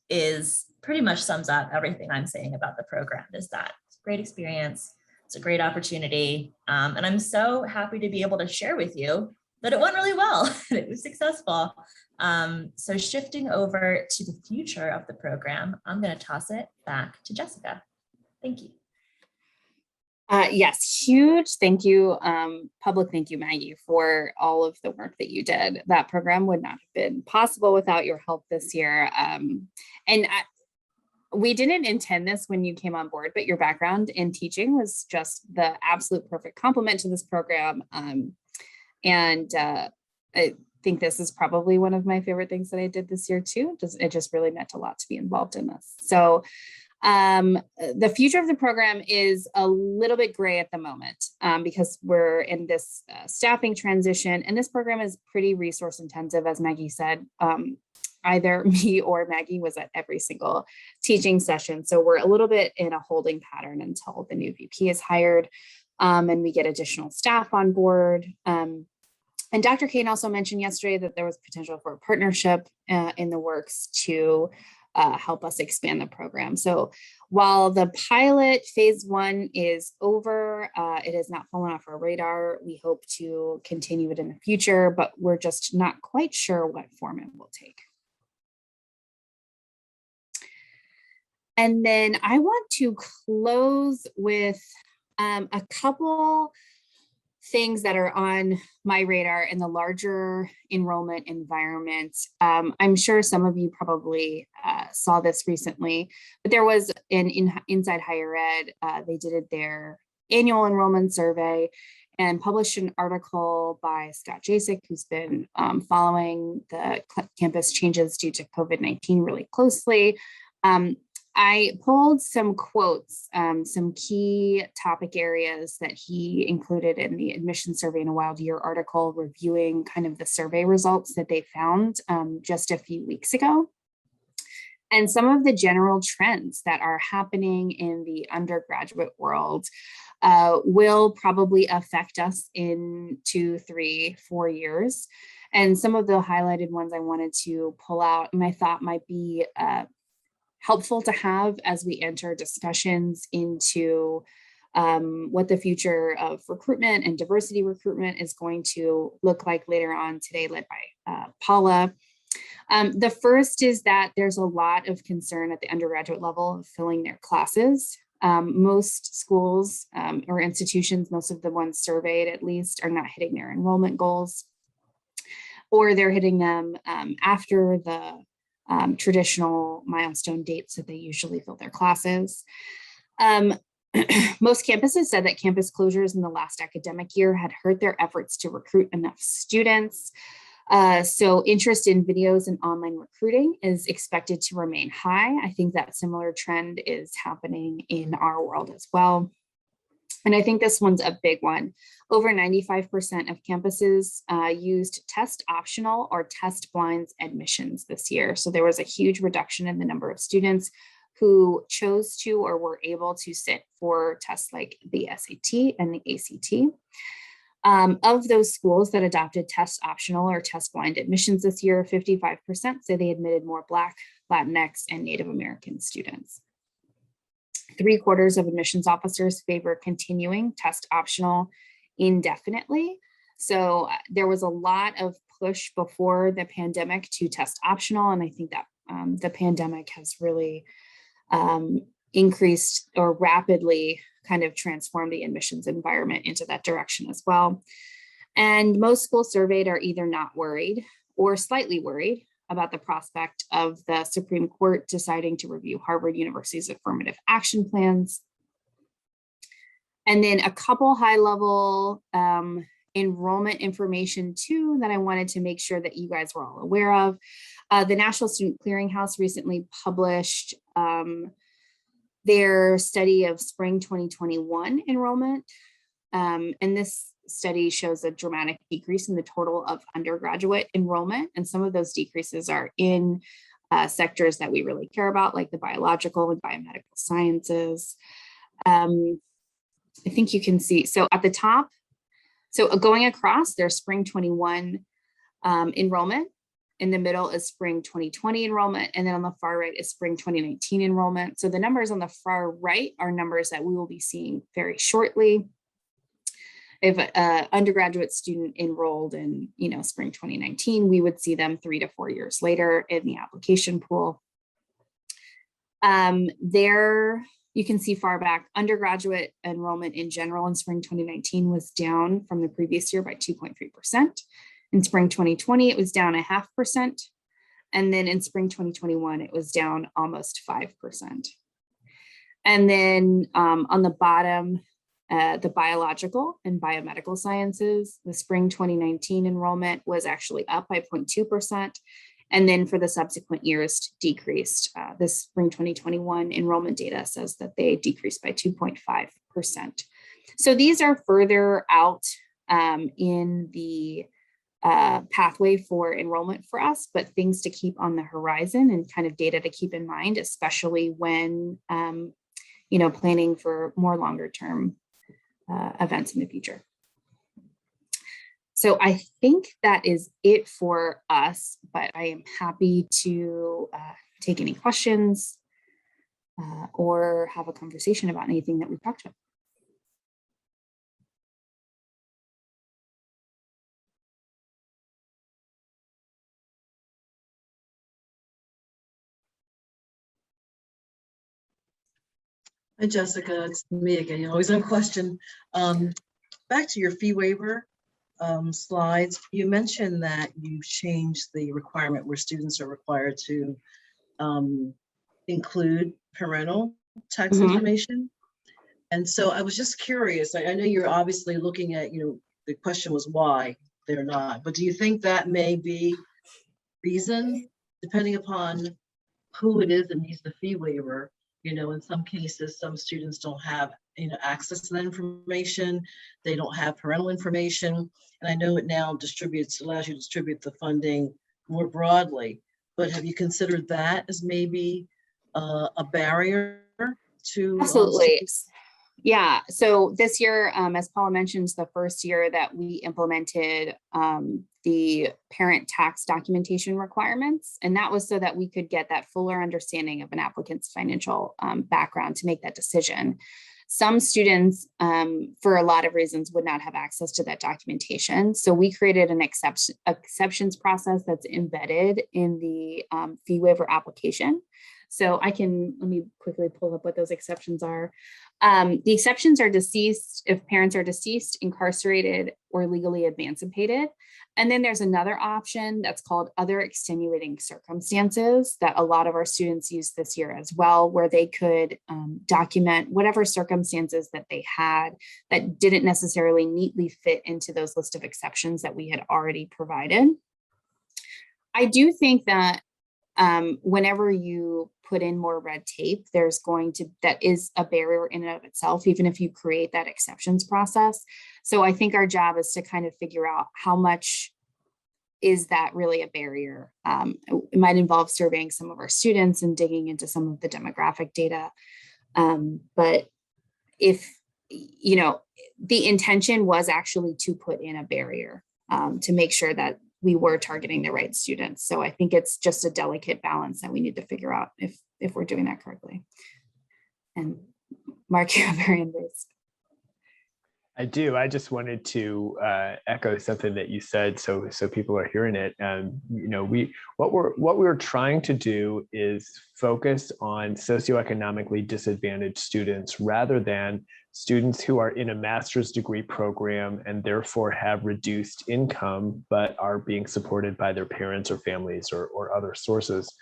is pretty much sums up everything I'm saying about the program, is that it's a great experience. It's a great opportunity. And I'm so happy to be able to share with you that it went really well and it was successful. So shifting over to the future of the program, I'm going to toss it back to Jessica. Thank you. Yes, huge thank you, public thank you, Maggie, for all of the work that you did. That program would not have been possible without your help this year. We didn't intend this when you came on board, but your background in teaching was just the absolute perfect complement to this program. I think this is probably one of my favorite things that I did this year too. It just really meant a lot to be involved in this. So the future of the program is a little bit gray at the moment because we're in this staffing transition, and this program is pretty resource intensive, as Maggie said. Either me or Maggie was at every single teaching session. So we're a little bit in a holding pattern until the new VP is hired and we get additional staff on board. And Dr. Kane also mentioned yesterday that there was potential for a partnership in the works to help us expand the program. So while the pilot phase 1 is over, it has not fallen off our radar. We hope to continue it in the future, but we're just not quite sure what form it will take. And then I want to close with a couple things that are on my radar in the larger enrollment environment. I'm sure some of you probably saw this recently, but there was Inside Higher Ed, they did their annual enrollment survey and published an article by Scott Jasek, who's been following the campus changes due to COVID-19 really closely. I pulled some quotes, some key topic areas that he included in the Admission Survey in a Wild Year article, reviewing kind of the survey results that they found just a few weeks ago. And some of the general trends that are happening in the undergraduate world will probably affect us in 2, 3, 4 years. And some of the highlighted ones I wanted to pull out and I thought might be helpful to have as we enter discussions into what the future of recruitment and diversity recruitment is going to look like later on today, led by Paula. The first is that there's a lot of concern at the undergraduate level of filling their classes. Most schools or institutions, most of the ones surveyed at least, are not hitting their enrollment goals, or they're hitting them after the traditional milestone dates that they usually fill their classes. Most campuses said that campus closures in the last academic year had hurt their efforts to recruit enough students. So interest in videos and online recruiting is expected to remain high. I think that similar trend is happening in our world as well. And I think this one's a big one. Over 95% of campuses used test optional or test blinds admissions this year. So there was a huge reduction in the number of students who chose to or were able to sit for tests like the SAT and the ACT. Of those schools that adopted test optional or test blind admissions this year, 55% say they admitted more Black, Latinx, and Native American students. 3/4 of admissions officers favor continuing test optional indefinitely. So there was a lot of push before the pandemic to test optional. And I think that the pandemic has really increased or rapidly kind of transformed the admissions environment into that direction as well. And most schools surveyed are either not worried or slightly worried about the prospect of the Supreme Court deciding to review Harvard University's affirmative action plans. And then a couple high-level enrollment information too that I wanted to make sure that you guys were all aware of. The National Student Clearinghouse recently published their study of spring 2021 enrollment. And this study shows a dramatic decrease in the total of undergraduate enrollment. And some of those decreases are in sectors that we really care about, like the biological and biomedical sciences. I think you can see, so at the top, so going across their spring 21 enrollment, in the middle is spring 2020 enrollment, and then on the far right is spring 2019 enrollment. So the numbers on the far right are numbers that we will be seeing very shortly. If an undergraduate student enrolled in, spring 2019, we would see them 3 to 4 years later in the application pool. There you can see far back, undergraduate enrollment in general in spring 2019 was down from the previous year by 2.3%. In spring 2020, it was down 0.5%. And then in spring 2021, it was down almost 5%. And then on the bottom, the biological and biomedical sciences, the spring 2019 enrollment was actually up by 0.2%. And then for the subsequent years decreased. This spring 2021 enrollment data says that they decreased by 2.5%. So these are further out in the pathway for enrollment for us, but things to keep on the horizon and kind of data to keep in mind, especially when, planning for more longer term events in the future. So I think that is it for us, but I am happy to take any questions or have a conversation about anything that we've talked about. Hi, Jessica, it's me again. You always have a question. Back to your fee waiver slides, you mentioned that you changed the requirement where students are required to include parental tax information. And so I was just curious, I know you're obviously looking at, the question was why they're not, but do you think that may be reason, depending upon who it is that needs the fee waiver? In some cases, some students don't have, access to that information. They don't have parental information. And I know it now allows you to distribute the funding more broadly, but have you considered that as maybe a barrier to? Absolutely. Yeah, so this year, as Paula mentioned, is the first year that we implemented the parent tax documentation requirements. And that was so that we could get that fuller understanding of an applicant's financial background to make that decision. Some students, for a lot of reasons, would not have access to that documentation. So we created an exceptions process that's embedded in the fee waiver application. So let me quickly pull up what those exceptions are. The exceptions are deceased if parents are deceased, incarcerated, or legally emancipated. And then there's another option that's called other extenuating circumstances that a lot of our students use this year as well, where they could document whatever circumstances that they had that didn't necessarily neatly fit into those list of exceptions that we had already provided. I do think that whenever you put in more red tape, that is a barrier in and of itself, even if you create that exceptions process. So I think our job is to kind of figure out how much is that really a barrier. It might involve surveying some of our students and digging into some of the demographic data. But if, the intention was actually to put in a barrier to make sure that we were targeting the right students. So I think it's just a delicate balance that we need to figure out if we're doing that correctly. And Mark, you have your hand raised. I do. I just wanted to echo something that you said, so people are hearing it. What we're trying to do is focus on socioeconomically disadvantaged students rather than students who are in a master's degree program and therefore have reduced income, but are being supported by their parents or families or other sources.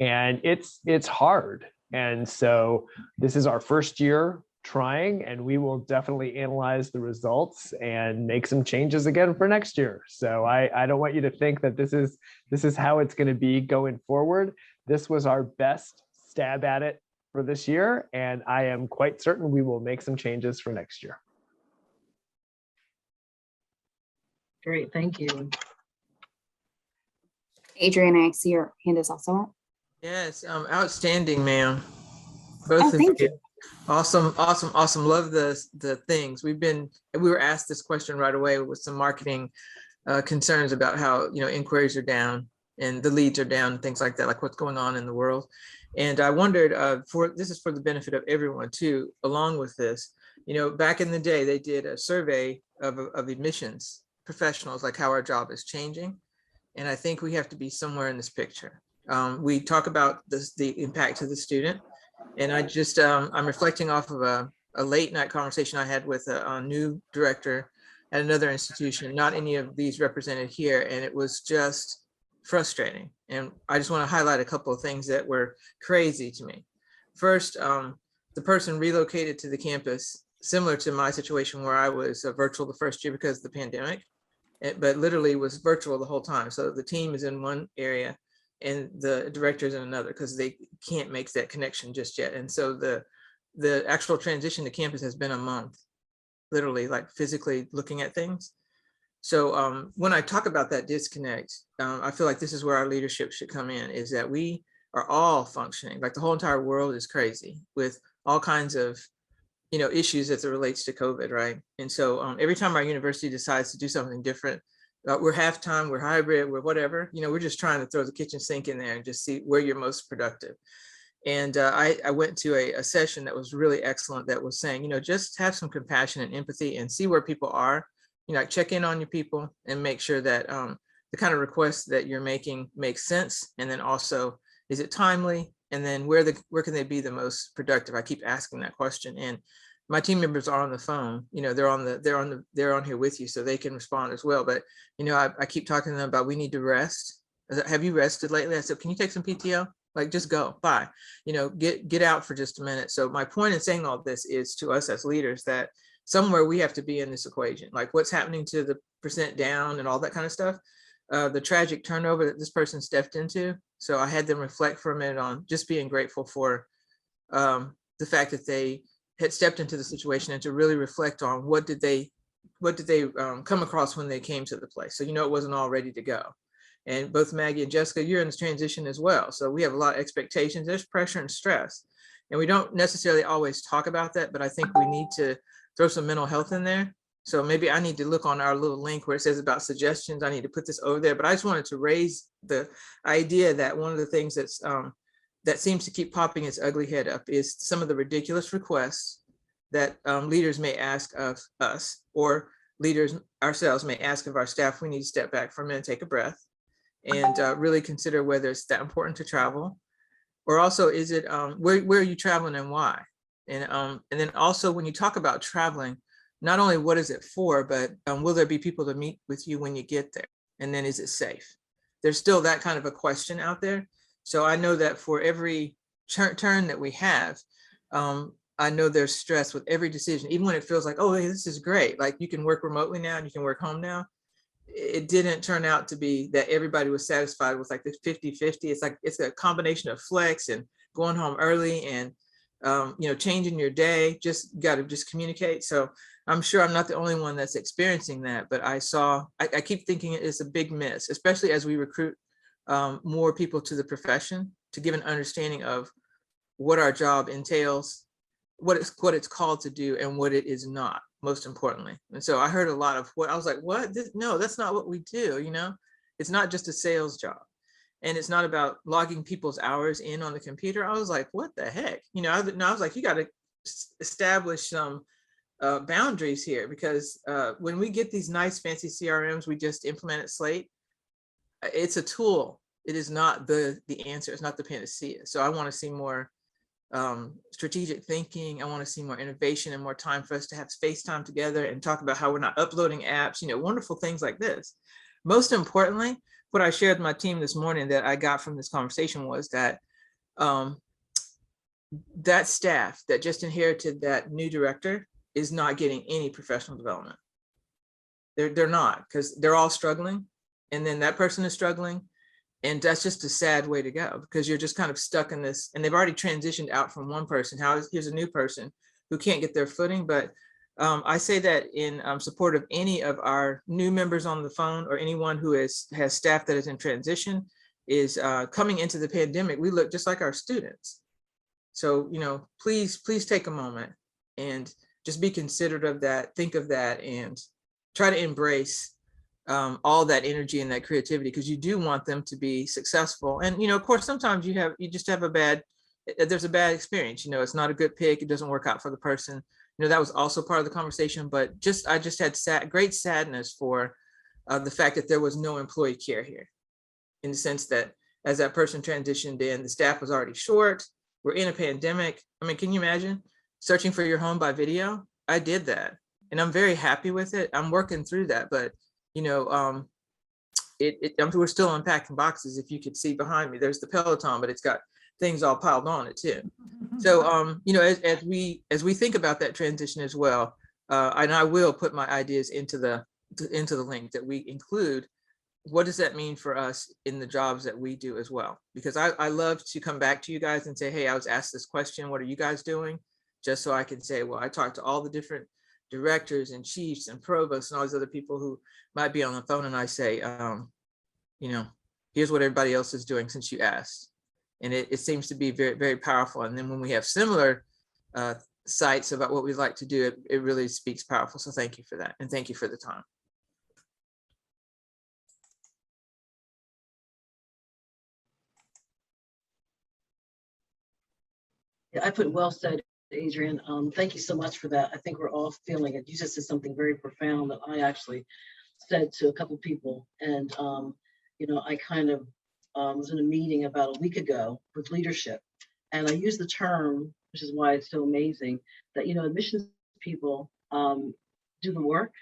And it's hard. And so this is our first year trying, and we will definitely analyze the results and make some changes again for next year. So I don't want you to think that this is how it's going to be going forward. This was our best stab at it for this year, and I am quite certain we will make some changes for next year. Great, thank you. Adrian, I see your hand is also up. Yes, outstanding, ma'am. Both of thank you. Awesome. Love the things. We were asked this question right away with some marketing concerns about how, inquiries are down. and the leads are down, things like that, like what's going on in the world. And I wondered, this is for the benefit of everyone too, along with this, back in the day, they did a survey of admissions professionals, like how our job is changing. And I think we have to be somewhere in this picture. We talk about the impact to the student. And I'm reflecting off of a late night conversation I had with a new director at another institution, not any of these represented here. And it was just frustrating. And I just want to highlight a couple of things that were crazy to me. First, the person relocated to the campus, similar to my situation where I was virtual the first year because of the pandemic, but literally was virtual the whole time. So the team is in one area and the director is in another because they can't make that connection just yet. And so the actual transition to campus has been a month, literally, like physically looking at things. So when I talk about that disconnect, I feel like this is where our leadership should come in, is that we are all functioning, like the whole entire world is crazy with all kinds of issues as it relates to COVID, right? And so every time our university decides to do something different, we're half-time, we're hybrid, we're whatever, we're just trying to throw the kitchen sink in there and just see where you're most productive. And I went to a session that was really excellent that was saying, just have some compassion and empathy and see where people are, like check in on your people and make sure that the kind of requests that you're making make sense. And then also, is it timely? And then where can they be the most productive? I keep asking that question. And my team members are on the phone, they're on here with you so they can respond as well. But, I keep talking to them about, we need to rest. Have you rested lately? I said, can you take some PTO? Like, just go, bye, get out for just a minute. So my point in saying all this is to us as leaders that somewhere we have to be in this equation, like what's happening to the percent down and all that kind of stuff, the tragic turnover that this person stepped into. So I had them reflect for a minute on just being grateful for the fact that they had stepped into the situation and to really reflect on what did they come across when they came to the place. So, it wasn't all ready to go. And both Maggie and Jessica, you're in this transition as well. So we have a lot of expectations, there's pressure and stress. And we don't necessarily always talk about that, but I think we need to throw some mental health in there. So maybe I need to look on our little link where it says about suggestions. I need to put this over there, but I just wanted to raise the idea that one of the things that seems to keep popping its ugly head up is some of the ridiculous requests that leaders may ask of us, or leaders ourselves may ask of our staff. We need to step back for a minute, take a breath, and really consider whether it's that important to travel, or also is it where are you traveling and why? And then also when you talk about traveling, not only what is it for, but will there be people to meet with you when you get there? And then is it safe? There's still that kind of a question out there. So I know that for every turn that we have, I know there's stress with every decision, even when it feels like, oh, hey, this is great. Like you can work remotely now and you can work home now. It didn't turn out to be that everybody was satisfied with like the 50-50. It's like, it's a combination of flex and going home early and, changing your day, just got to just communicate. So I'm sure I'm not the only one that's experiencing that, but I keep thinking it's a big miss, especially as we recruit more people to the profession, to give an understanding of what our job entails, what it's called to do, and what it is not, most importantly. And so I heard a lot of what I was like, what? No, that's not what we do. It's not just a sales job, and it's not about logging people's hours in on the computer. I was like, what the heck? I was like, you got to establish some boundaries here, because when we get these nice fancy CRMs, we just implement at Slate. It's a tool. It is not the answer. It's not the panacea. So I want to see more strategic thinking. I want to see more innovation and more time for us to have space time together and talk about how we're not uploading apps, wonderful things like this. Most importantly, what I shared with my team this morning that I got from this conversation was that that staff that just inherited that new director is not getting any professional development. They're not, because they're all struggling, and then that person is struggling. And that's just a sad way to go, because you're just kind of stuck in this, and they've already transitioned out from one person. Here's a new person who can't get their footing. But I say that in support of any of our new members on the phone, or anyone who has staff that is in transition, is coming into the pandemic, we look just like our students. So, please take a moment and just be considerate of that, think of that, and try to embrace all that energy and that creativity, because you do want them to be successful. And, of course, sometimes you just have there's a bad experience, it's not a good pick. It doesn't work out for the person. That was also part of the conversation, but I just had great sadness for the fact that there was no employee care here, in the sense that as that person transitioned in, the staff was already short. We're in a pandemic. I mean, can you imagine searching for your home by video? I did that, and I'm very happy with it. I'm working through that, but we're still unpacking boxes. If you could see behind me, there's the Peloton, but it's got things all piled on it too. So, as we think about that transition as well, and I will put my ideas into the link that we include. What does that mean for us in the jobs that we do as well? Because I love to come back to you guys and say, hey, I was asked this question. What are you guys doing? Just so I can say, well, I talked to all the different directors and chiefs and provosts and all these other people who might be on the phone. And I say, here's what everybody else is doing since you asked. And it seems to be very, very powerful. And then when we have similar sites about what we'd like to do, it really speaks powerful. So thank you for that. And thank you for the time. Yeah, I put well said, Adrian. Thank you so much for that. I think we're all feeling it. You just said something very profound that I actually said to a couple people. And, I kind of was in a meeting about a week ago with leadership. And I used the term, which is why it's so amazing, that, admissions people do the work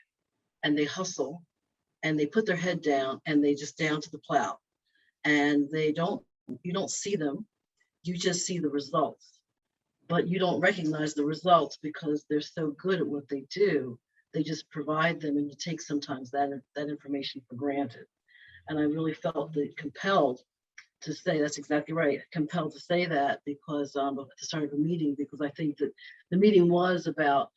and they hustle and they put their head down and they just down to the plow. And you don't see them, you just see the results. But you don't recognize the results because they're so good at what they do. They just provide them, and you take sometimes that information for granted. And I really felt compelled to say that's exactly right. Compelled to say that because at the start of the meeting, because I think that the meeting was about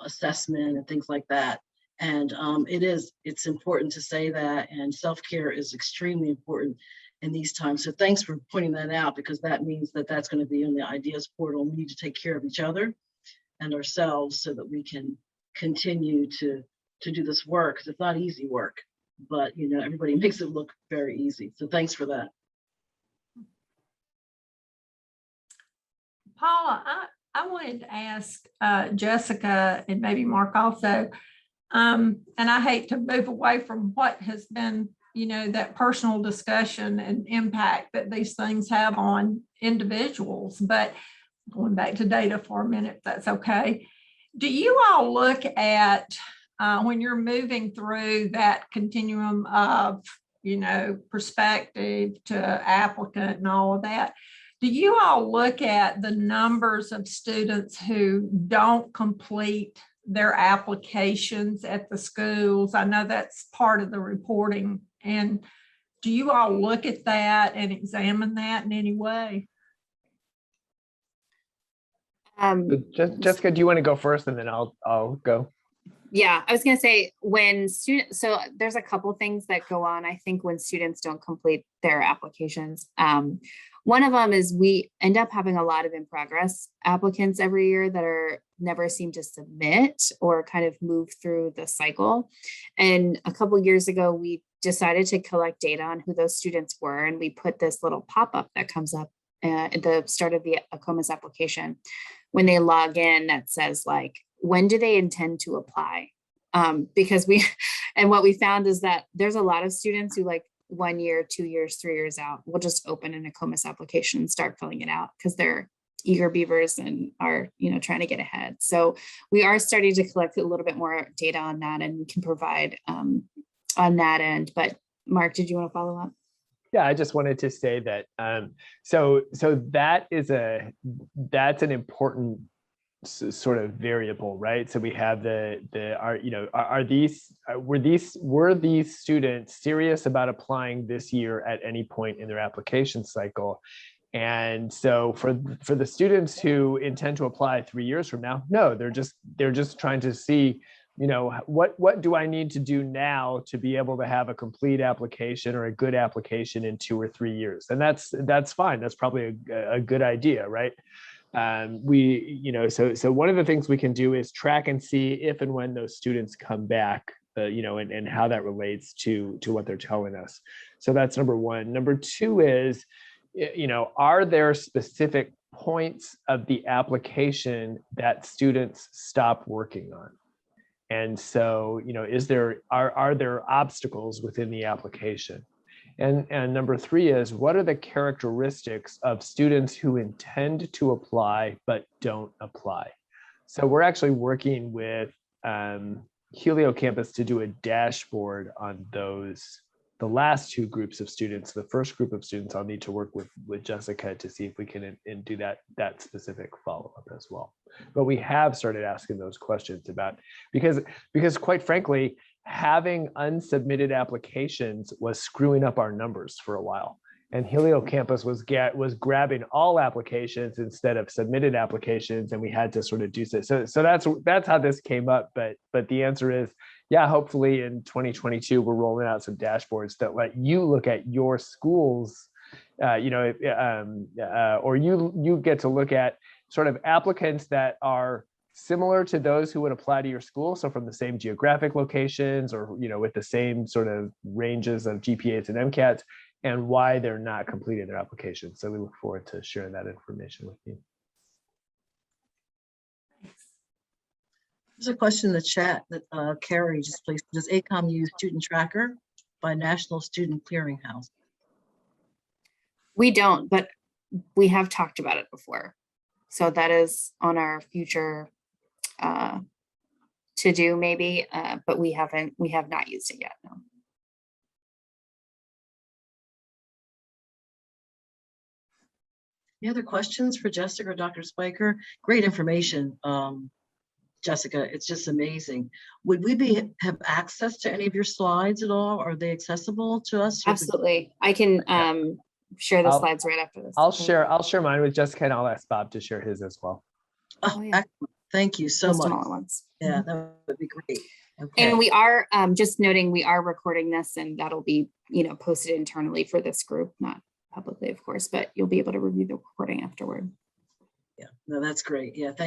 assessment and things like that. And it's important to say that, and self-care is extremely important in these times. So thanks for pointing that out, because that means that that's going to be on the ideas portal. We need to take care of each other and ourselves so that we can continue to do this work, because it's not easy work, but everybody makes it look very easy. So thanks for that. Paula, I wanted to ask Jessica and maybe Mark also, and I hate to move away from what has been that personal discussion and impact that these things have on individuals. But going back to data for a minute, if that's okay. Do you all look at when you're moving through that continuum of, perspective to applicant and all of that, do you all look at the numbers of students who don't complete their applications at the schools? I know that's part of the reporting. And do you all look at that and examine that in any way? Jessica, do you want to go first, and then I'll go? Yeah, I was going to say so there's a couple things that go on, I think, when students don't complete their applications. One of them is we end up having a lot of in progress applicants every year that never seem to submit or kind of move through the cycle. And a couple of years ago, we decided to collect data on who those students were. And we put this little pop-up that comes up at the start of the ACOMAS application when they log in that says, like, when do they intend to apply? Because what we found is that there's a lot of students who, like, 1 year, 2 years, 3 years out, will just open an ACOMAS application and start filling it out because they're eager beavers and are, trying to get ahead. So we are starting to collect a little bit more data on that, and we can provide on that end. But Mark, did you want to follow up? Yeah, I just wanted to say that so that's an important sort of variable, right? So we have were these students serious about applying this year at any point in their application cycle? And so for the students who intend to apply 3 years from now, no, they're just trying to see, what do I need to do now to be able to have a complete application or a good application in 2 or 3 years? And that's fine. That's probably a good idea, right? So one of the things we can do is track and see if and when those students come back and how that relates to what they're telling us. So that's number one. Number two is, are there specific points of the application that students stop working on? And so, are there obstacles within the application? And number three is, what are the characteristics of students who intend to apply but don't apply? So we're actually working with Helio Campus to do a dashboard on those, the last two groups of students. The first group of students, I'll need to work with Jessica to see if we can and do that specific follow-up as well. But we have started asking those questions about, because quite frankly, having unsubmitted applications was screwing up our numbers for a while. And Helio Campus was grabbing all applications instead of submitted applications, and we had to sort of do so. So that's how this came up. But the answer is, yeah, hopefully in 2022 we're rolling out some dashboards that let you look at your schools, or you get to look at sort of applicants that are similar to those who would apply to your school. So from the same geographic locations, or with the same sort of ranges of GPAs and MCATs, and why they're not completing their application. So we look forward to sharing that information with you. There's a question in the chat that Carrie just placed. Does ACOM use Student Tracker by National Student Clearinghouse? We don't, but we have talked about it before. So that is on our future to do maybe, but we have not used it yet, no. Any other questions for Jessica or Dr. Spiker? Great information, Jessica. It's just amazing. Would we have access to any of your slides at all? Are they accessible to us? Absolutely. I can share the slides right after this. I'll share mine with Jessica, and I'll ask Bob to share his as well. Oh, yeah. excellent. Thank you so Post them much. all at once. Yeah, that would be great. Okay. And we are just noting, we are recording this, and that'll be posted internally for this group, not publicly, of course, but you'll be able to review the recording afterward. Yeah, no, that's great. Yeah, thank